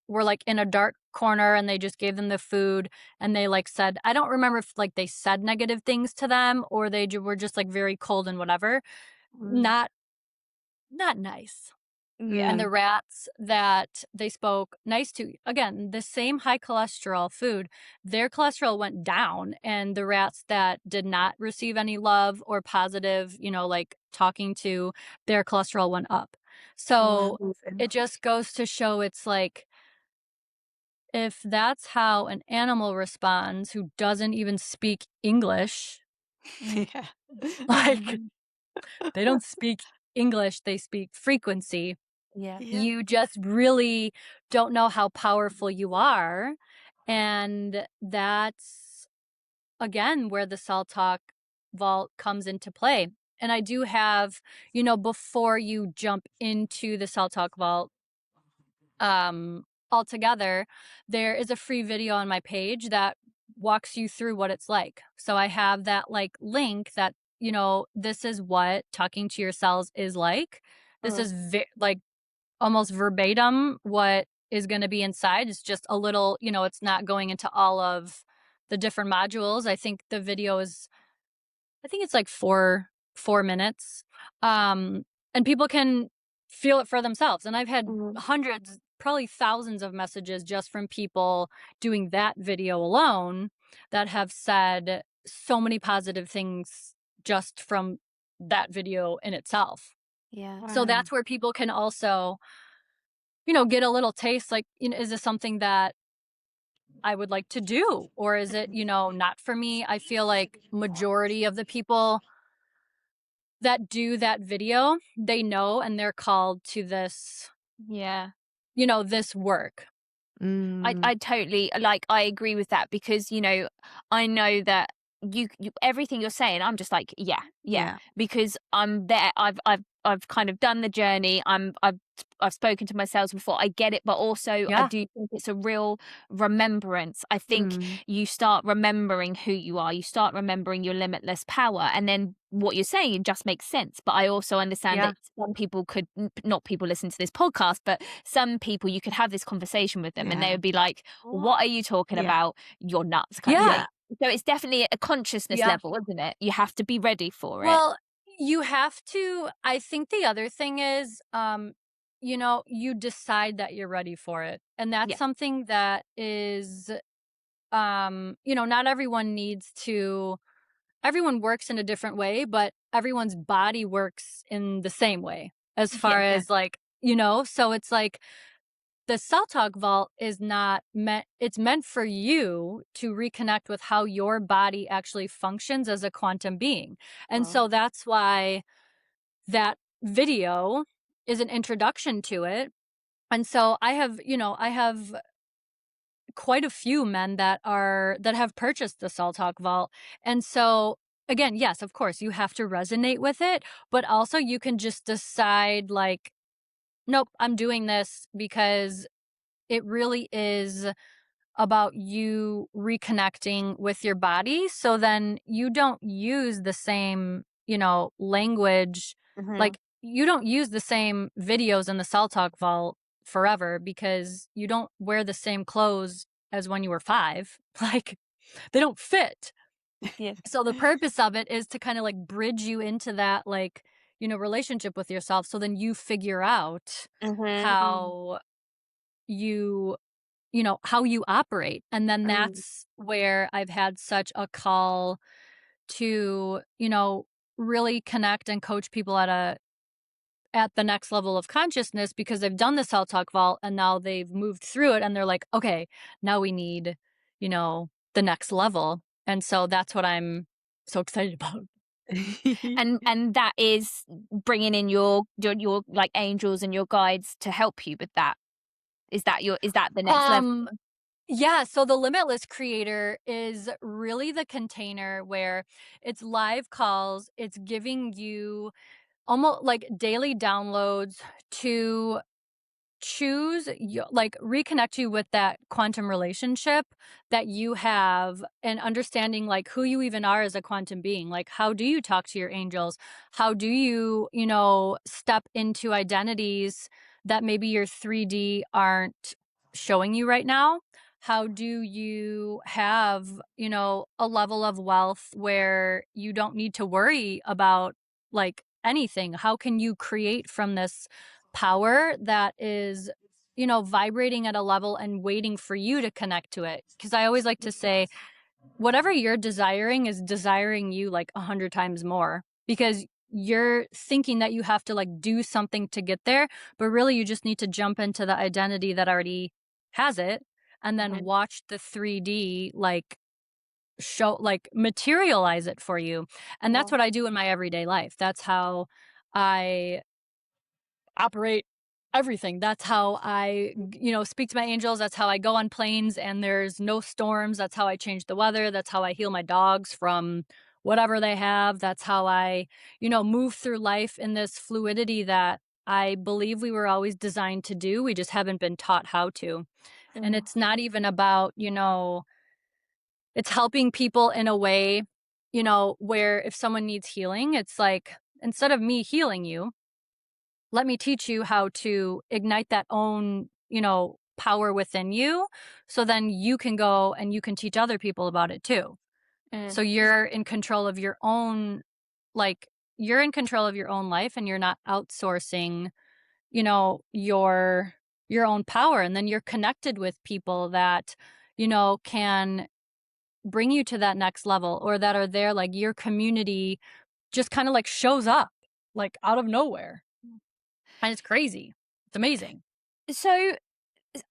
were like in a dark corner and they just gave them the food, and they like said, I don't remember if like they said negative things to them or they were just like very cold and whatever. Not nice. And the rats that they spoke nice to, again, the same high cholesterol food, their cholesterol went down. And the rats that did not receive any love or positive, like talking to, their cholesterol went up. So it just goes to show it's like, if that's how an animal responds who doesn't even speak English, Yeah. like they don't speak English, they speak frequency. Yeah. You just really don't know how powerful you are. And that's, again, where the Cell Talk Vault comes into play. And I do have, before you jump into the Cell Talk Vault altogether, there is a free video on my page that walks you through what it's like. So I have that like link that, this is what talking to your cells is like. This is like almost verbatim what is going to be inside. It's just a little, it's not going into all of the different modules. I think the video is, I think it's like 4 minutes. And people can feel it for themselves. And I've had hundreds, probably thousands of messages just from people doing that video alone that have said so many positive things just from that video in itself. Yeah. So that's where people can also, get a little taste, like, is this something that I would like to do? Or is it, not for me? I feel like majority of the people that do that video, they know and they're called to this, Yeah. this work. I totally like, I agree with that because, I know that you everything you're saying, I'm just like, yeah, because I'm there. I've kind of done the journey. I've spoken to myself before. I get it, but also I Yeah. do think it's a real remembrance. I think you start remembering who you are. You start remembering your limitless power, and then what you're saying, it just makes sense. But I also understand Yeah. that some people could not people listen to this podcast, but some people you could have this conversation with them and they would be like, what are you talking about? You're nuts, kind of Yeah. thing. So it's definitely a consciousness Yeah. level, isn't it? You have to be ready for it. Well, you have to. I think the other thing is, you decide that you're ready for it. And that's Yeah. something that is, not everyone needs to, everyone works in a different way, but everyone's body works in the same way as far Yeah. as like, so it's like, the Cell Talk Vault is not meant, it's meant for you to reconnect with how your body actually functions as a quantum being. And so that's why that video is an introduction to it. And so I have quite a few men that have purchased the Cell Talk Vault. And so again, yes, of course, you have to resonate with it, but also you can just decide like, nope, I'm doing this because it really is about you reconnecting with your body. So then you don't use the same, language. Like you don't use the same videos in the Cell Talk Vault forever because you don't wear the same clothes as when you were 5. Like they don't fit. Yeah. So the purpose of it is to kind of like bridge you into that, like, relationship with yourself. So then you figure out how you how you operate. And then that's where I've had such a call to, really connect and coach people at the next level of consciousness because they've done the Cell Talk Vault and now they've moved through it and they're like, okay, now we need, the next level. And so that's what I'm so excited about. And that is bringing in your like angels and your guides to help you with that. Is that the next level? Yeah, so the Limitless creator is really the container where it's live calls, it's giving you almost like daily downloads to like reconnect you with that quantum relationship that you have and understanding like who you even are as a quantum being. Like, how do you talk to your angels? How do you, step into identities that maybe your 3D aren't showing you right now? How do you have, a level of wealth where you don't need to worry about like anything? How can you create from this power that is, vibrating at a level and waiting for you to connect to it? Because I always like to say, whatever you're desiring is desiring you like 100 times more because you're thinking that you have to like do something to get there, but really you just need to jump into the identity that already has it and then watch the 3D like show like materialize it for you. And that's what I do in my everyday life. That's how I operate everything. That's how I, speak to my angels. That's how I go on planes and there's no storms. That's how I change the weather. That's how I heal my dogs from whatever they have. That's how I, move through life in this fluidity that I believe we were always designed to do. We just haven't been taught how to. And it's not even about, it's helping people in a way, where if someone needs healing, it's like, instead of me healing you, let me teach you how to ignite that own, power within you. So then you can go and you can teach other people about it too. So you're in control of your own, like, you're in control of your own life and you're not outsourcing, your own power. And then you're connected with people that, can bring you to that next level or that are there. Like your community just kind of like shows up like out of nowhere. And it's crazy. It's amazing. So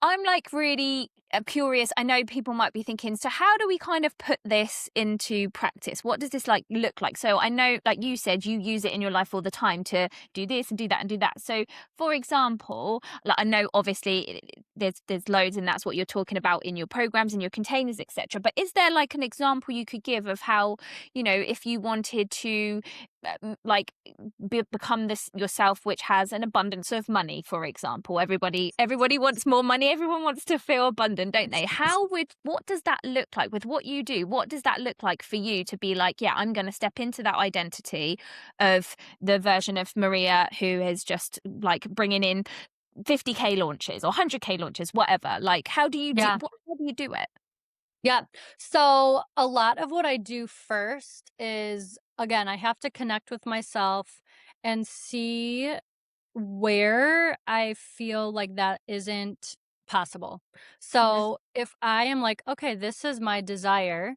I'm like really curious, I know people might be thinking, so how do we kind of put this into practice? What does this like look like? So I know, like you said, you use it in your life all the time to do this and do that and do that. So for example, like I know obviously there's loads, and that's what you're talking about in your programs and your containers, etc. But is there like an example you could give of how, if you wanted to like become this yourself, which has an abundance of money, for example? Everybody wants more money, everyone wants to feel abundant, don't they? What does that look like with what you do? What does that look like for you to be like, yeah, I'm going to step into that identity of the version of Maria who is just like bringing in 50k launches or 100k launches, whatever? Like, how do you Yeah. do it? Yeah. So a lot of what I do first is, again, I have to connect with myself and see where I feel like that isn't possible. So if I am like, okay, this is my desire,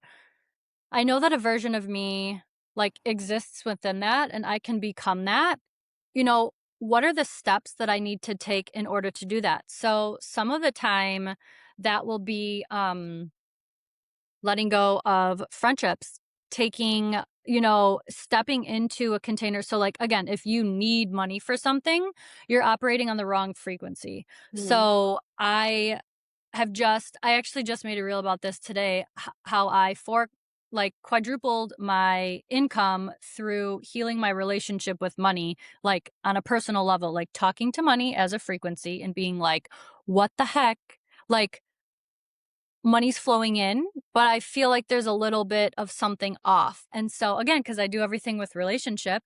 I know that a version of me like exists within that and I can become that. What are the steps that I need to take in order to do that? So some of the time that will be letting go of friendships, taking, stepping into a container. So, like, again, if you need money for something, you're operating on the wrong frequency. So, I actually just made a reel about this today, how I quadrupled my income through healing my relationship with money, like on a personal level, like talking to money as a frequency and being like, what the heck? Like, money's flowing in, but I feel like there's a little bit of something off. And so again, because I do everything with relationship,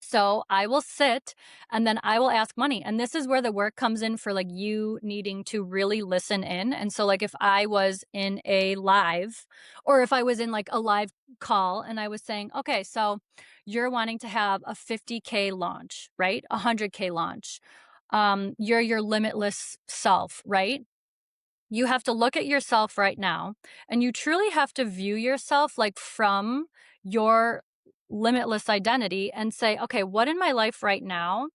so I will sit and then I will ask money. And this is where the work comes in for like you needing to really listen in. And so like if I was in a live or if I was in like a live call and I was saying, okay, so you're wanting to have a 50k launch, right? A 100k launch. You're your limitless self, right? You have to look at yourself right now and you truly have to view yourself like from your limitless identity and say, okay, what in my life right now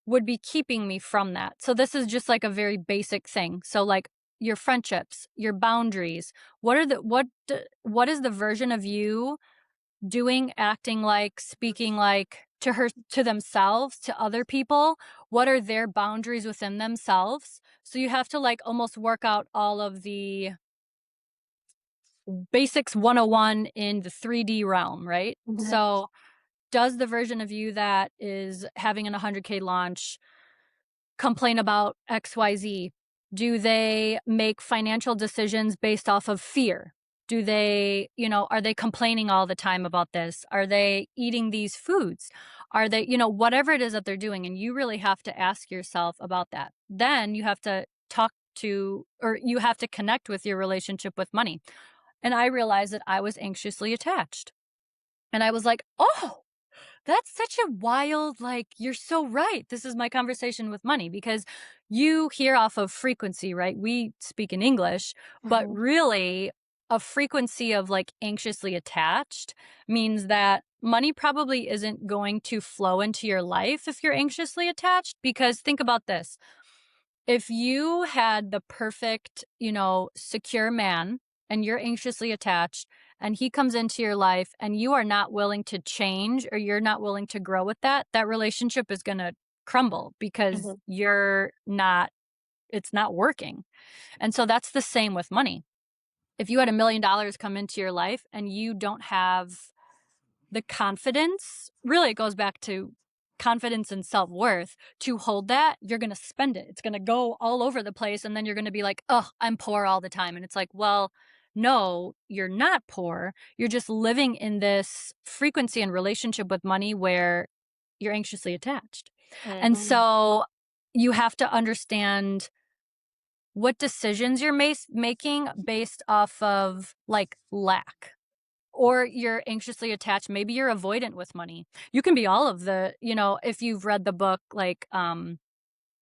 would be keeping me from that? So this is just like a very basic thing. So like your friendships, your boundaries, what is the version of you doing, acting like, speaking like to themselves, to other people? What are their boundaries within themselves? So you have to like almost work out all of the basics 101 in the 3D realm, right? So does the version of you that is having an 100k launch complain about XYZ? Do they make financial decisions based off of fear? Do they, are they complaining all the time about this? Are they eating these foods? Are they, whatever it is that they're doing? And you really have to ask yourself about that. Then you have to you have to connect with your relationship with money. And I realized that I was anxiously attached. And I was like, oh, that's such a wild, like, you're so right. This is my conversation with money because you hear off of frequency, right? We speak in English, but really a frequency of like anxiously attached means that money probably isn't going to flow into your life if you're anxiously attached. Because think about this. If you had the perfect, secure man and you're anxiously attached and he comes into your life and you are not willing to change or you're not willing to grow with that relationship is going to crumble because it's not working. And so that's the same with money. If you had $1 million come into your life and you don't have the confidence, really it goes back to confidence and self-worth to hold that, you're going to spend it. It's going to go all over the place. And then you're going to be like, oh, I'm poor all the time. And it's like, well, no, you're not poor. You're just living in this frequency and relationship with money where you're anxiously attached. And so you have to understand what decisions you're making based off of like lack. Or you're anxiously attached. Maybe you're avoidant with money. You can be all of the, if you've read the book, like, on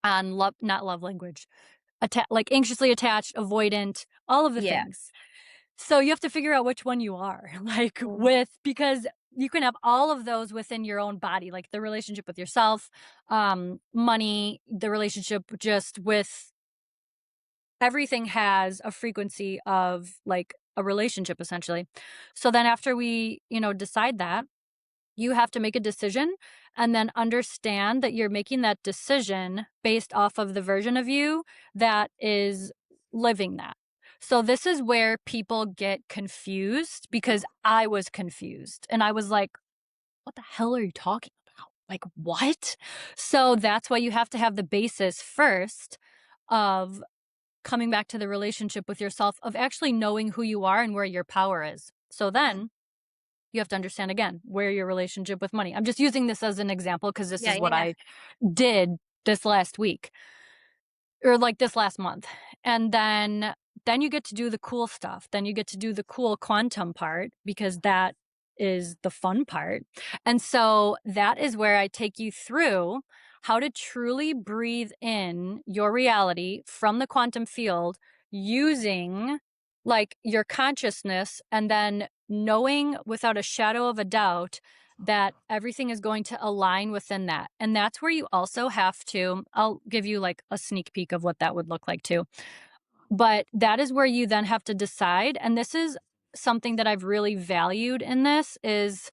love, not love language, like anxiously attached, avoidant, all of the things. So you have to figure out which one you are because you can have all of those within your own body, like the relationship with yourself, money, the relationship just with everything has a frequency of like a relationship essentially. So then after we, decide that, you have to make a decision and then understand that you're making that decision based off of the version of you that is living that. So this is where people get confused because I was confused and I was like, what the hell are you talking about? Like, what? So that's why you have to have the basis first of coming back to the relationship with yourself, of actually knowing who you are and where your power is. So then you have to understand again where your relationship with money. I'm just using this as an example because this Yeah, is what yeah. I did this last week or like this last month. And then you get to do the cool stuff. Then you get to do the cool quantum part because that is the fun part. And so that is where I take you through how to truly breathe in your reality from the quantum field using like your consciousness and then knowing without a shadow of a doubt that everything is going to align within that. And that's where you also have to, I'll give you like a sneak peek of what that would look like too. But that is where you then have to decide. And this is something that I've really valued in this is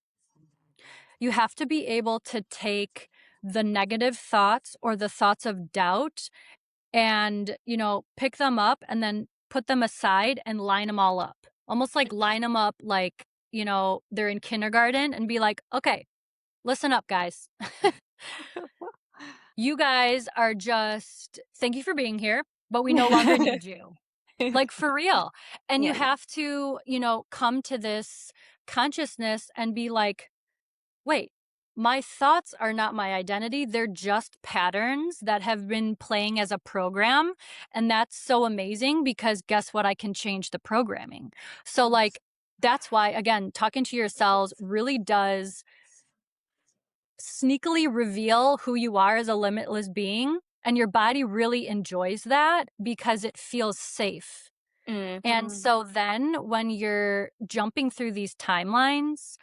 you have to be able to take the negative thoughts or the thoughts of doubt and, pick them up and then put them aside and line them all up. Almost like line them up like, they're in kindergarten and be like, okay, listen up, guys. You guys are just, thank you for being here, but we no longer need you. Like for real. And you Yeah. have to, come to this consciousness and be like, wait, my thoughts are not my identity. They're just patterns that have been playing as a program. And that's so amazing because guess what? I can change the programming. So, like, that's why, again, talking to yourselves really does sneakily reveal who you are as a limitless being. And your body really enjoys that because it feels safe. And so then when you're jumping through these timelines,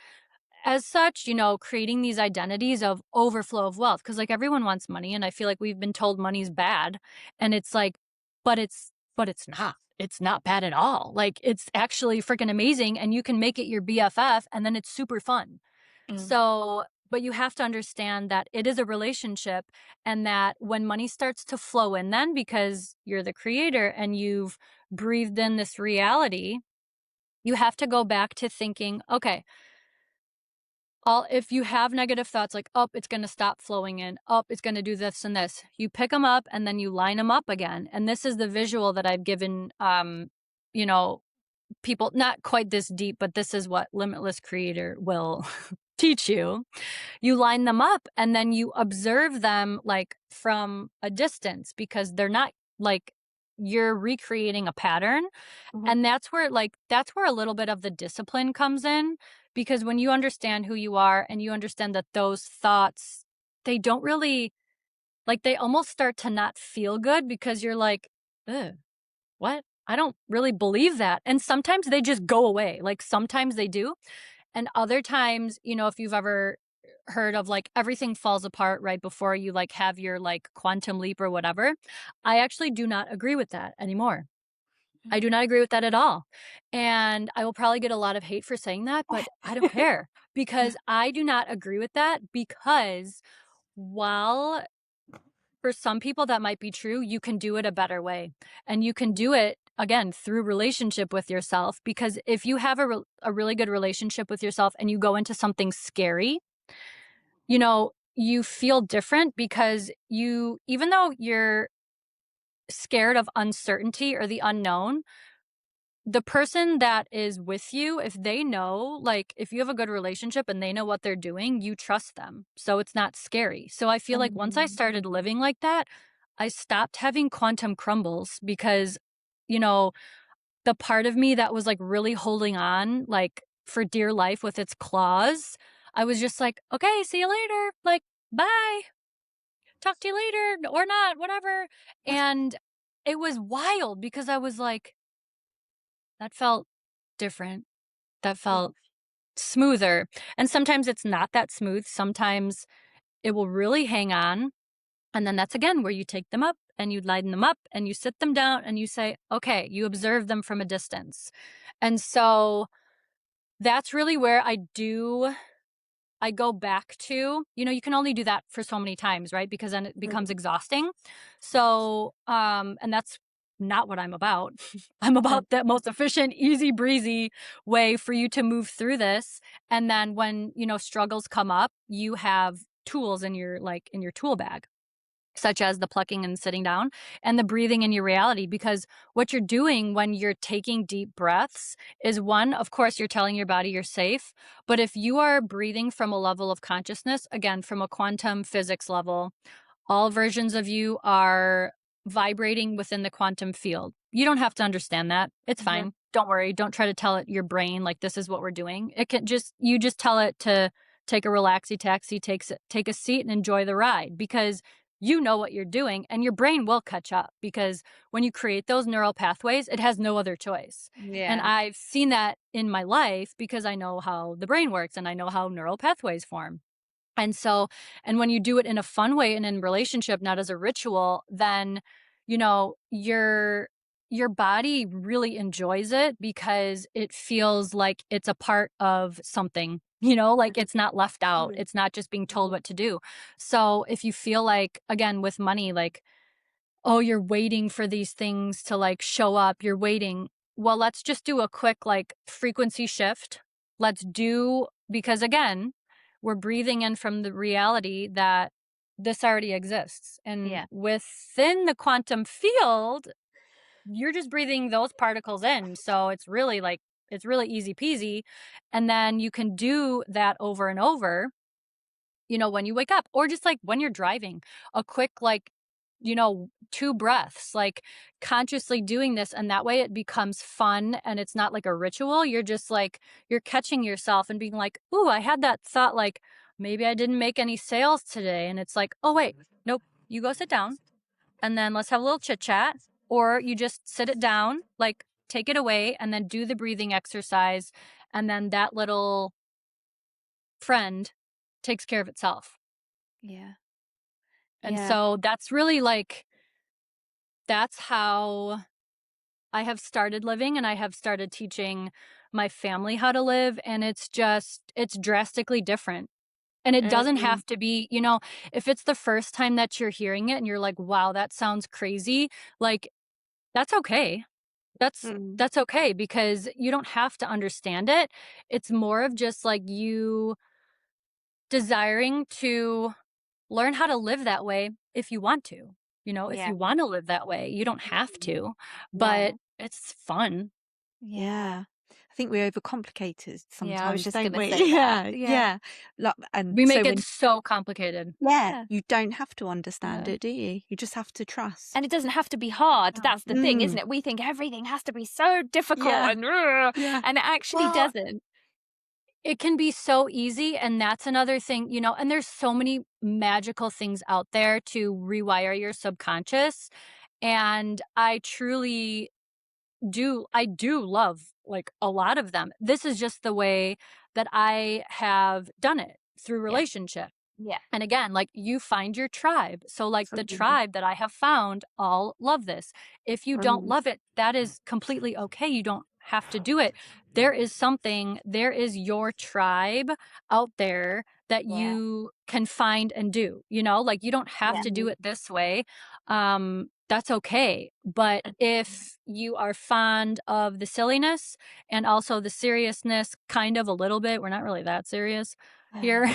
as such, creating these identities of overflow of wealth, because like everyone wants money. And I feel like we've been told money's bad. And it's like, but it's not. It's not bad at all. Like it's actually freaking amazing. And you can make it your BFF and then it's super fun. So, but you have to understand that it is a relationship and that when money starts to flow in, then because you're the creator and you've breathed in this reality, you have to go back to thinking, okay, if you have negative thoughts like, oh, it's going to stop flowing in, oh, it's going to do this and this, you pick them up and then you line them up again. And this is the visual that I've given, people, not quite this deep, but this is what Limitless Creator will teach you. You line them up and then you observe them like from a distance because they're not like you're recreating a pattern. And that's where a little bit of the discipline comes in because when you understand who you are and you understand that those thoughts, they don't really like they almost start to not feel good because you're like, ugh, what? I don't really believe that. And sometimes they just go away. Like sometimes they do. And other times, if you've ever heard of like everything falls apart right before you like have your like quantum leap or whatever, I actually do not agree with that anymore. I do not agree with that at all. And I will probably get a lot of hate for saying that, but I don't care because I do not agree with that because while for some people that might be true, you can do it a better way. And you can do it again through relationship with yourself because if you have a really good relationship with yourself and you go into something scary, you feel different because even though you're scared of uncertainty or the unknown, the person that is with you, if they know, like if you have a good relationship and they know what they're doing, you trust them. So it's not scary. So I feel like once I started living like that, I stopped having quantum crumbles because, the part of me that was like really holding on, like for dear life with its claws, I was just like, okay, see you later. Like, bye. Talk to you later or not, whatever. And it was wild because I was like, that felt different. That felt smoother. And sometimes it's not that smooth. Sometimes it will really hang on. And then that's again where you take them up and you lighten them up and you sit them down and you say, okay, you observe them from a distance. And so that's really where I go back to, you can only do that for so many times, right? Because then it becomes exhausting. So, and that's not what I'm about. I'm about that most efficient, easy breezy way for you to move through this. And then when, struggles come up, you have tools in your tool bag, such as the plucking and sitting down and the breathing in your reality. Because what you're doing when you're taking deep breaths is, one, of course, you're telling your body you're safe. But if you are breathing from a level of consciousness, again, from a quantum physics level, all versions of you are vibrating within the quantum field. You don't have to understand that. It's fine. Don't worry. Don't try to tell it your brain like this is what we're doing. You just tell it to take a relaxy taxi, take a seat and enjoy the ride, because you know what you're doing and your brain will catch up, because when you create those neural pathways, it has no other choice. And I've seen that in my life because I know how the brain works and I know how neural pathways form. And so, and when you do it in a fun way and in relationship, not as a ritual, then, your body really enjoys it because it feels like it's a part of something, like it's not left out. It's not just being told what to do. So if you feel like, again, with money, like, oh, you're waiting for these things to like show up, you're waiting. Well, let's just do a quick like frequency shift. Because again, we're breathing in from the reality that this already exists. And within the quantum field, you're just breathing those particles in. So it's really easy peasy. And then you can do that over and over, when you wake up, or just like when you're driving, a quick, 2 breaths, like consciously doing this. And that way it becomes fun and it's not like a ritual. You're just like, you're catching yourself and being like, ooh, I had that thought, like, maybe I didn't make any sales today. And it's like, oh, wait, nope, you go sit down and then let's have a little chit chat. Or you just sit it down, like take it away and then do the breathing exercise. And then that little friend takes care of itself. Yeah. And so that's really that's how I have started living, and I have started teaching my family how to live. And it's drastically different. And it doesn't have to be, if it's the first time that you're hearing it and you're like, wow, that sounds crazy. Like, that's okay. That's okay, because you don't have to understand it. It's more of just like you desiring to learn how to live that way if you want to. If you want to live that way, you don't have to, but it's fun. Yeah. I think we overcomplicate it sometimes, I was just don't gonna we? say that. Yeah. And We make so it so complicated. you don't have to understand it, do you? You just have to trust. And it doesn't have to be hard. That's the thing, isn't it? We think everything has to be so difficult and it actually doesn't. It can be so easy. And that's another thing, and there's so many magical things out there to rewire your subconscious. And I truly I do love like a lot of them. This is just the way that I have done it, through relationship. Yeah. And again, like, you find your tribe. So like the tribe that I have found all love this. If you don't love it, that is completely okay. You don't have to do it. There is your tribe out there that you can find and do, like, you don't have to do it this way. That's okay. But if you are fond of the silliness and also the seriousness, kind of a little bit, we're not really that serious here.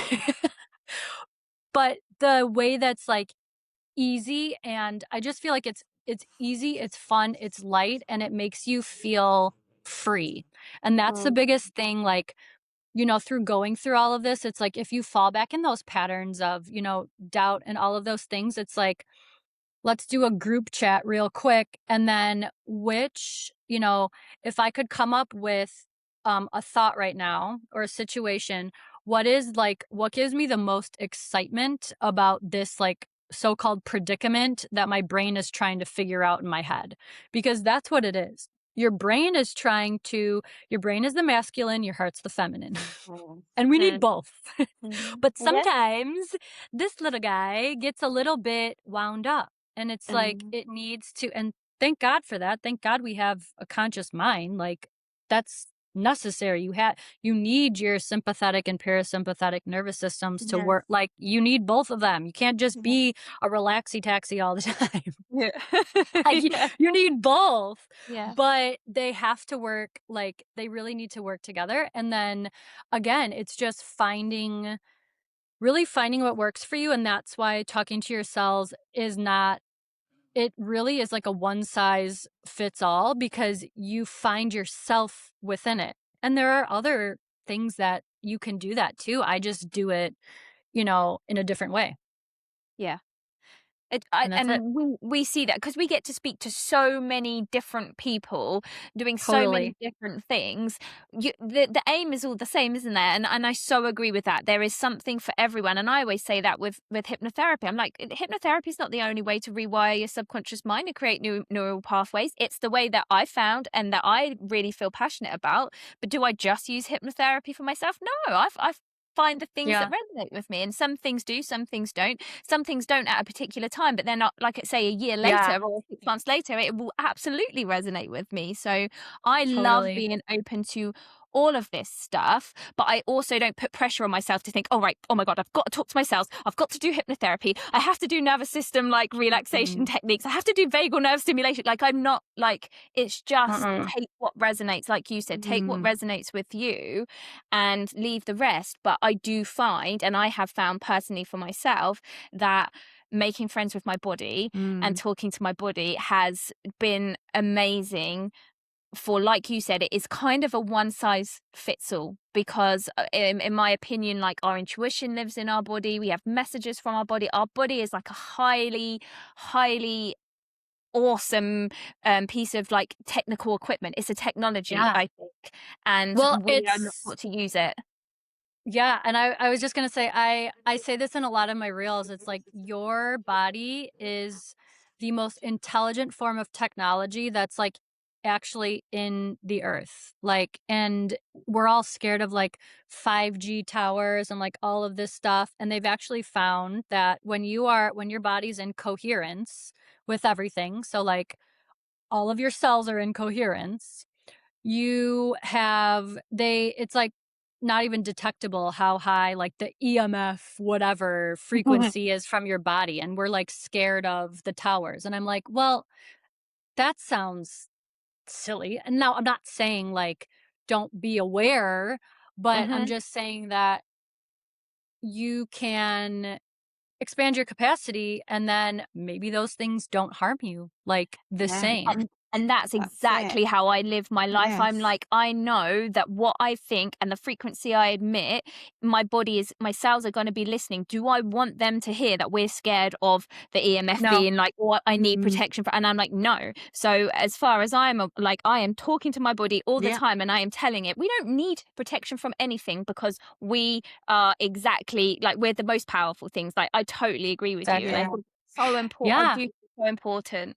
But the way that's like easy, and I just feel like it's easy, it's fun, it's light, and it makes you feel free. And that's the biggest thing, like, through going through all of this, it's like if you fall back in those patterns of, doubt and all of those things, it's like, let's do a group chat real quick. And then if I could come up with a thought right now, or a situation, what gives me the most excitement about this like so-called predicament that my brain is trying to figure out in my head? Because that's what it is. Your brain is the masculine, your heart's the feminine. And we need both. But sometimes this little guy gets a little bit wound up. And it's like, it needs to, and thank God for that. Thank God we have a conscious mind. Like, that's necessary. You need your sympathetic and parasympathetic nervous systems to Yes. work. Like, you need both of them. You can't just Yeah. be a relaxy taxi all the time. Yeah. Like, Yeah. you need both, Yeah. but they have to work. Like, they really need to work together. And then again, it's just really finding what works for you. And that's why talking to your cells is not, it really is like a one size fits all, because you find yourself within it. And there are other things that you can do that too. I just do it, in a different way. Yeah. And that's it. And we see that because we get to speak to so many different people doing so many Totally. different things. The aim is all the same, isn't there? And I so agree with that. There is something for everyone. And I always say that with hypnotherapy. I'm like, hypnotherapy is not the only way to rewire your subconscious mind and create new neural pathways. It's the way that I found and that I really feel passionate about. But do I just use hypnotherapy for myself? No, I've find the things that Yeah. resonate with me, and some things do, some things don't. Some things don't at a particular time, but they're not, like, say, a year Yeah. later or 6 months later, it will absolutely resonate with me. So I love Totally. being open to all of this stuff, but I also don't put pressure on myself to think, oh right, oh my God, I've got to talk to myself, I've got to do hypnotherapy, I have to do nervous system like relaxation techniques, I have to do vagal nerve stimulation. Like, I'm not like, it's just take what resonates, like you said, take what resonates with you and leave the rest. But I do find, and I have found personally for myself, that making friends with my body and talking to my body has been amazing for, like you said, it is kind of a one size fits all, because in my opinion, like, our intuition lives in our body, we have messages from our body is like a highly awesome piece of like technical equipment. It's a technology, Yeah. I think, and Well, we are not taught to use it. yeah, and I was just gonna say, I say this in a lot of my reels. It's like, your body is the most intelligent form of technology that's like actually in the earth. Like, and we're all scared of like 5G towers and like all of this stuff. And they've actually found that when your body's in coherence with everything, so like all of your cells are in coherence, it's like not even detectable how high like the EMF whatever frequency is from your body, and we're like scared of the towers. And I'm like, well, that sounds silly. And now I'm not saying like don't be aware, but I'm just saying that you can expand your capacity, and then maybe those things don't harm you like the same. And that's That's exactly it. how I live my life. I'm Yes. like, I know that what I think and the frequency I emit, my cells are going to be listening. Do I want them to hear that we're scared of the EMF No. being like, what I need protection for? And I'm like, no. So as far as I am talking to my body all the time, and I am telling it, we don't need protection from anything, because we are exactly like, we're the most powerful things. Like, I totally agree with you. And I Exactly. think it's so important. I Yeah. do think it's so important.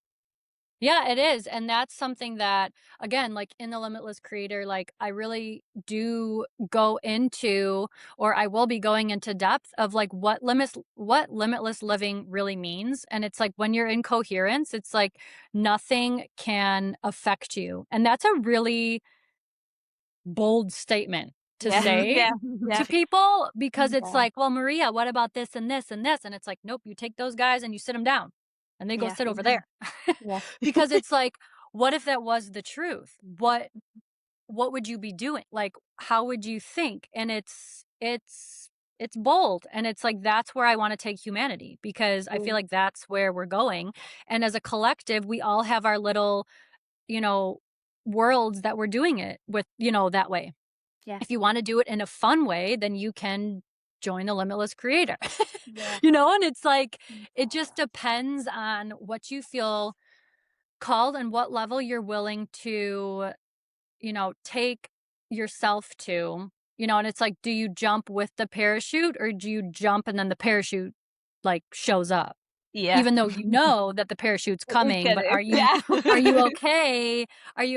Yeah, it is. And that's something that, again, like in the Limitless Creator, like I really do go into, or I will be going into depth of like what limitless living really means. And it's like, when you're in coherence, it's like nothing can affect you. And that's a really bold statement to say to people, because it's like, well, Maria, what about this and this and this? And it's like, nope, you take those guys and you sit them down and they go sit over there. Because it's like, what if that was the truth? What would you be doing? Like, how would you think? And it's bold. And it's like, that's where I want to take humanity, because I feel like that's where we're going. And as a collective, we all have our little, worlds that we're doing it with, that way. Yeah. If you want to do it in a fun way, then you can join the Limitless Creator. Yeah. And it's like, it just depends on what you feel called and what level you're willing to, take yourself to, and it's like, do you jump with the parachute, or do you jump and then the parachute like shows up? Yeah. Even though you know that the parachute's coming, but are you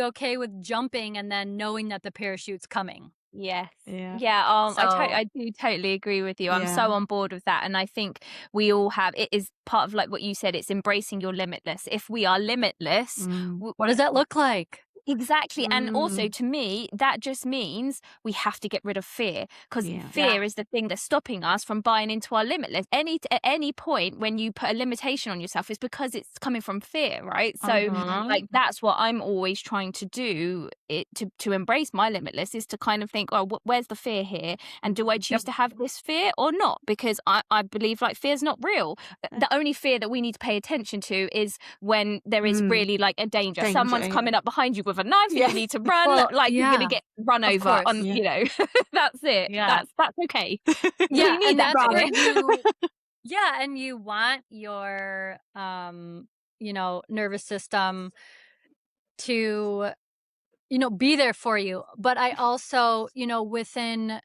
okay with jumping and then knowing that the parachute's coming? Yes. Yeah. Yeah, So I do totally agree with you. I'm so Yeah. on board with that, and I think we all have it is part of, like, what you said, it's embracing your limitless. If we are limitless, Mm. what does that look like? exactly, and also Mm. to me, that just means we have to get rid of fear, because Yeah. Yeah. fear is the thing that's stopping us from buying into our limitless. At any point when you put a limitation on yourself, it's because it's coming from fear, right? So, Mhm. like, that's what I'm always trying to do. To embrace my limitless is to kind of think, oh, where's the fear here, and do I choose Yep. to have this fear or not? Because I believe, like, fear's not real. The only fear that we need to pay attention to is when there is Mm. really, like, a danger. Danger, Someone's yeah. coming up behind you with a knife, and Yeah. you need to run, Well, like, you're gonna yeah, get run of over course. on, Yeah. that's it. Yeah. That's okay. Yeah, We need and that that's where fear. you yeah, and you want your nervous system to be there for you. But I also, within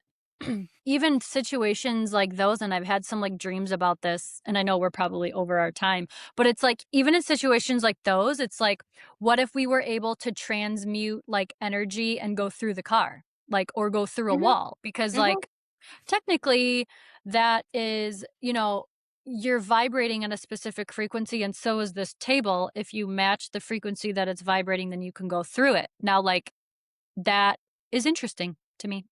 even situations like those, and I've had some like dreams about this, and I know we're probably over our time, but it's like, even in situations like those, it's like, what if we were able to transmute like energy and go through the car, like, or go through a Mhm, wall? Because, mhm. like, technically, that is, you're vibrating at a specific frequency, and so is this table. If you match the frequency that it's vibrating, then you can go through it. Now, like, that is interesting to me.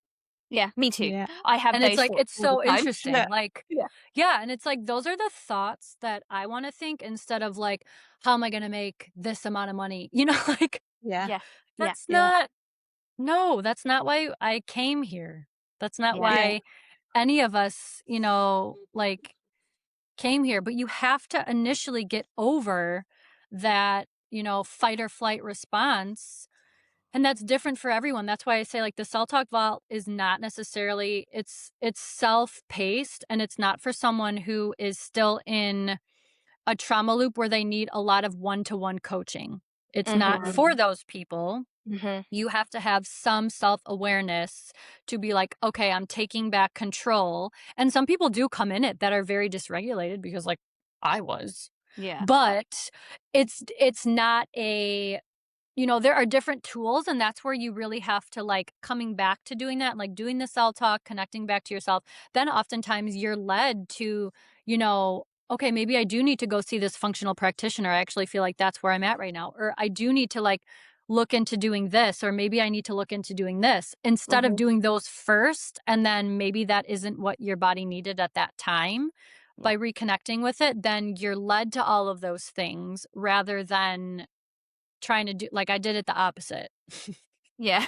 Yeah, me too. Yeah. I have And it's those like, thoughts it's all the so time. interesting. Yeah. Like, Yeah. yeah. And it's like, those are the thoughts that I want to think, instead of like, how am I going to make this amount of money? Like, Yeah. Yeah, yeah, that's Yeah. not, no, that's not why I came here. That's not yeah. Yeah. why any of us, like, came here. But you have to initially get over that, fight or flight response. And that's different for everyone. That's why I say, like, the self-talk vault is not necessarily, it's self-paced, and it's not for someone who is still in a trauma loop where they need a lot of one-to-one coaching. It's not Mhm, for those people. mhm. You have to have some self-awareness to be like, okay, I'm taking back control. And some people do come in it that are very dysregulated, because, like, I was. Yeah. But it's not a, there are different tools, and that's where you really have to, like, coming back to doing that, like doing the self talk, connecting back to yourself. Then oftentimes you're led to, okay, maybe I do need to go see this functional practitioner. I actually feel like that's where I'm at right now. Or I do need to, like, look into doing this, or maybe I need to look into doing this, instead of Mhm. doing those first. And then maybe that isn't what your body needed at that time. Yeah. By reconnecting with it, then you're led to all of those things, rather than trying to do, like, I did it the opposite. Yeah.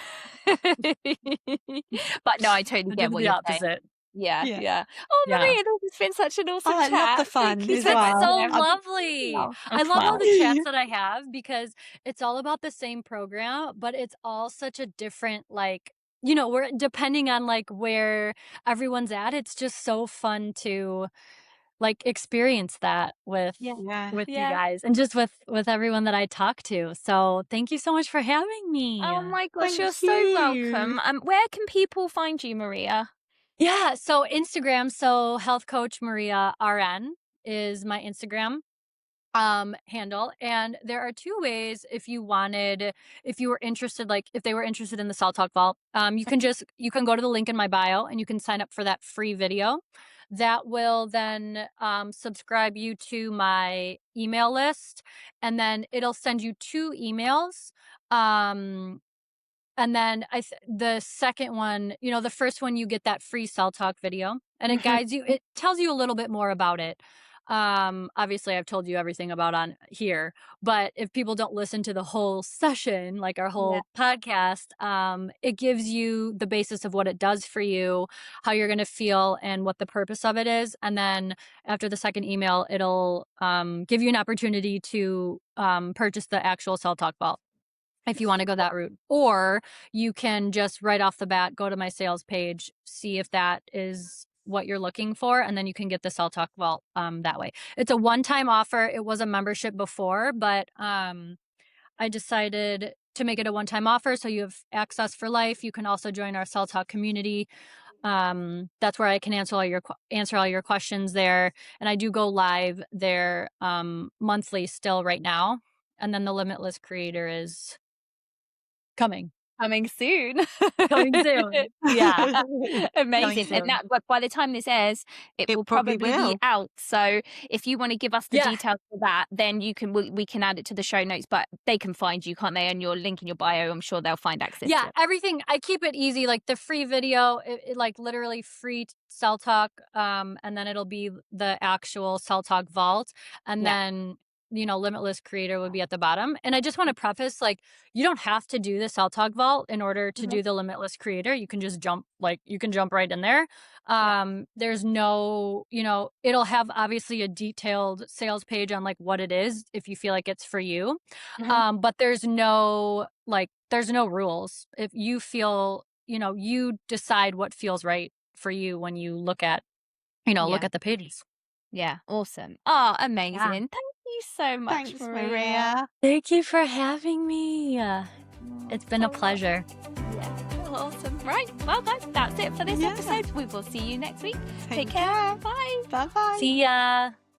But no, I totally I get did it what the you're saying. opposite. Yeah, Yeah. yeah. Oh, Yeah. Maria, this has been such an Oh, awesome I love the chat. Thank fun you as so It's much for well. so sharing. lovely. Oh, I love all well. the chats that I have, because it's all about the same program, but it's all such a different, like, we're depending on, like, where everyone's at. It's just so fun to, like, experience that with Yeah, Yeah. you yeah. guys, and just with everyone that I talk to. So thank you so much for having me. Oh my gosh, you're Thank so you. welcome. Where can people find you, Maria? Yeah, so Instagram, so health coach Maria RN is my Instagram handle. And there are two ways, if you were interested, like, if they were interested in the Salt Talk Vault, you can go to the link in my bio, and you can sign up for that free video that will then subscribe you to my email list, and then it'll send you two emails. um and then the second one, the first one, you get that free Cell Talk video, and it Mhm. guides you. It tells you a little bit more about it. Obviously, I've told you everything about on here, but if people don't listen to the whole session, like our Yeah. whole podcast, it gives you the basis of what it does for you, how you're going to feel, and what the purpose of it is. And then after the second email, it'll give you an opportunity to purchase the actual Cell Talk vault, if you want to go that route. Or you can just right off the bat go to my sales page, see if that is what you're looking for, and then you can get the Cell Talk Vault that way. It's a one-time offer. It was a membership before, but I decided to make it a one-time offer, so you have access for life. You can also join our Cell Talk community. That's where I can answer all your questions there, and I do go live there monthly still right now. And then the Limitless Creator is coming. Coming soon. Coming soon. Yeah. Amazing. soon. And that, but by the time this airs, it It will probably probably be will. out. So if you want to give us the Yeah. details for that, then we can add it to the show notes, but they can find you, can't they? And your link in your bio, I'm sure they'll find access to Yeah, it. everything. I keep it easy, like the free video, it like literally free Cell Talk, and then it'll be the actual Cell Talk vault, and Yeah. then Limitless Creator would be at the bottom. And I just want to preface, like, you don't have to do the Cell Talk vault in order to do the Limitless Creator. You can just jump right in there. There's no, it'll have obviously a detailed sales page on like what it is if you feel like it's for you. But there's no rules. If you feel, you decide what feels right for you when you look at, look Yeah. at the pages. Yeah. Awesome. Oh, amazing. Yeah. Thank you so much, Thanks, Maria. Maria. Thank you for having me. It's been a So pleasure. Yeah. Awesome. Right. Well, guys, that's it for this Yeah. episode. We will see you next week. Take Take care. Bye. Bye-bye. See ya.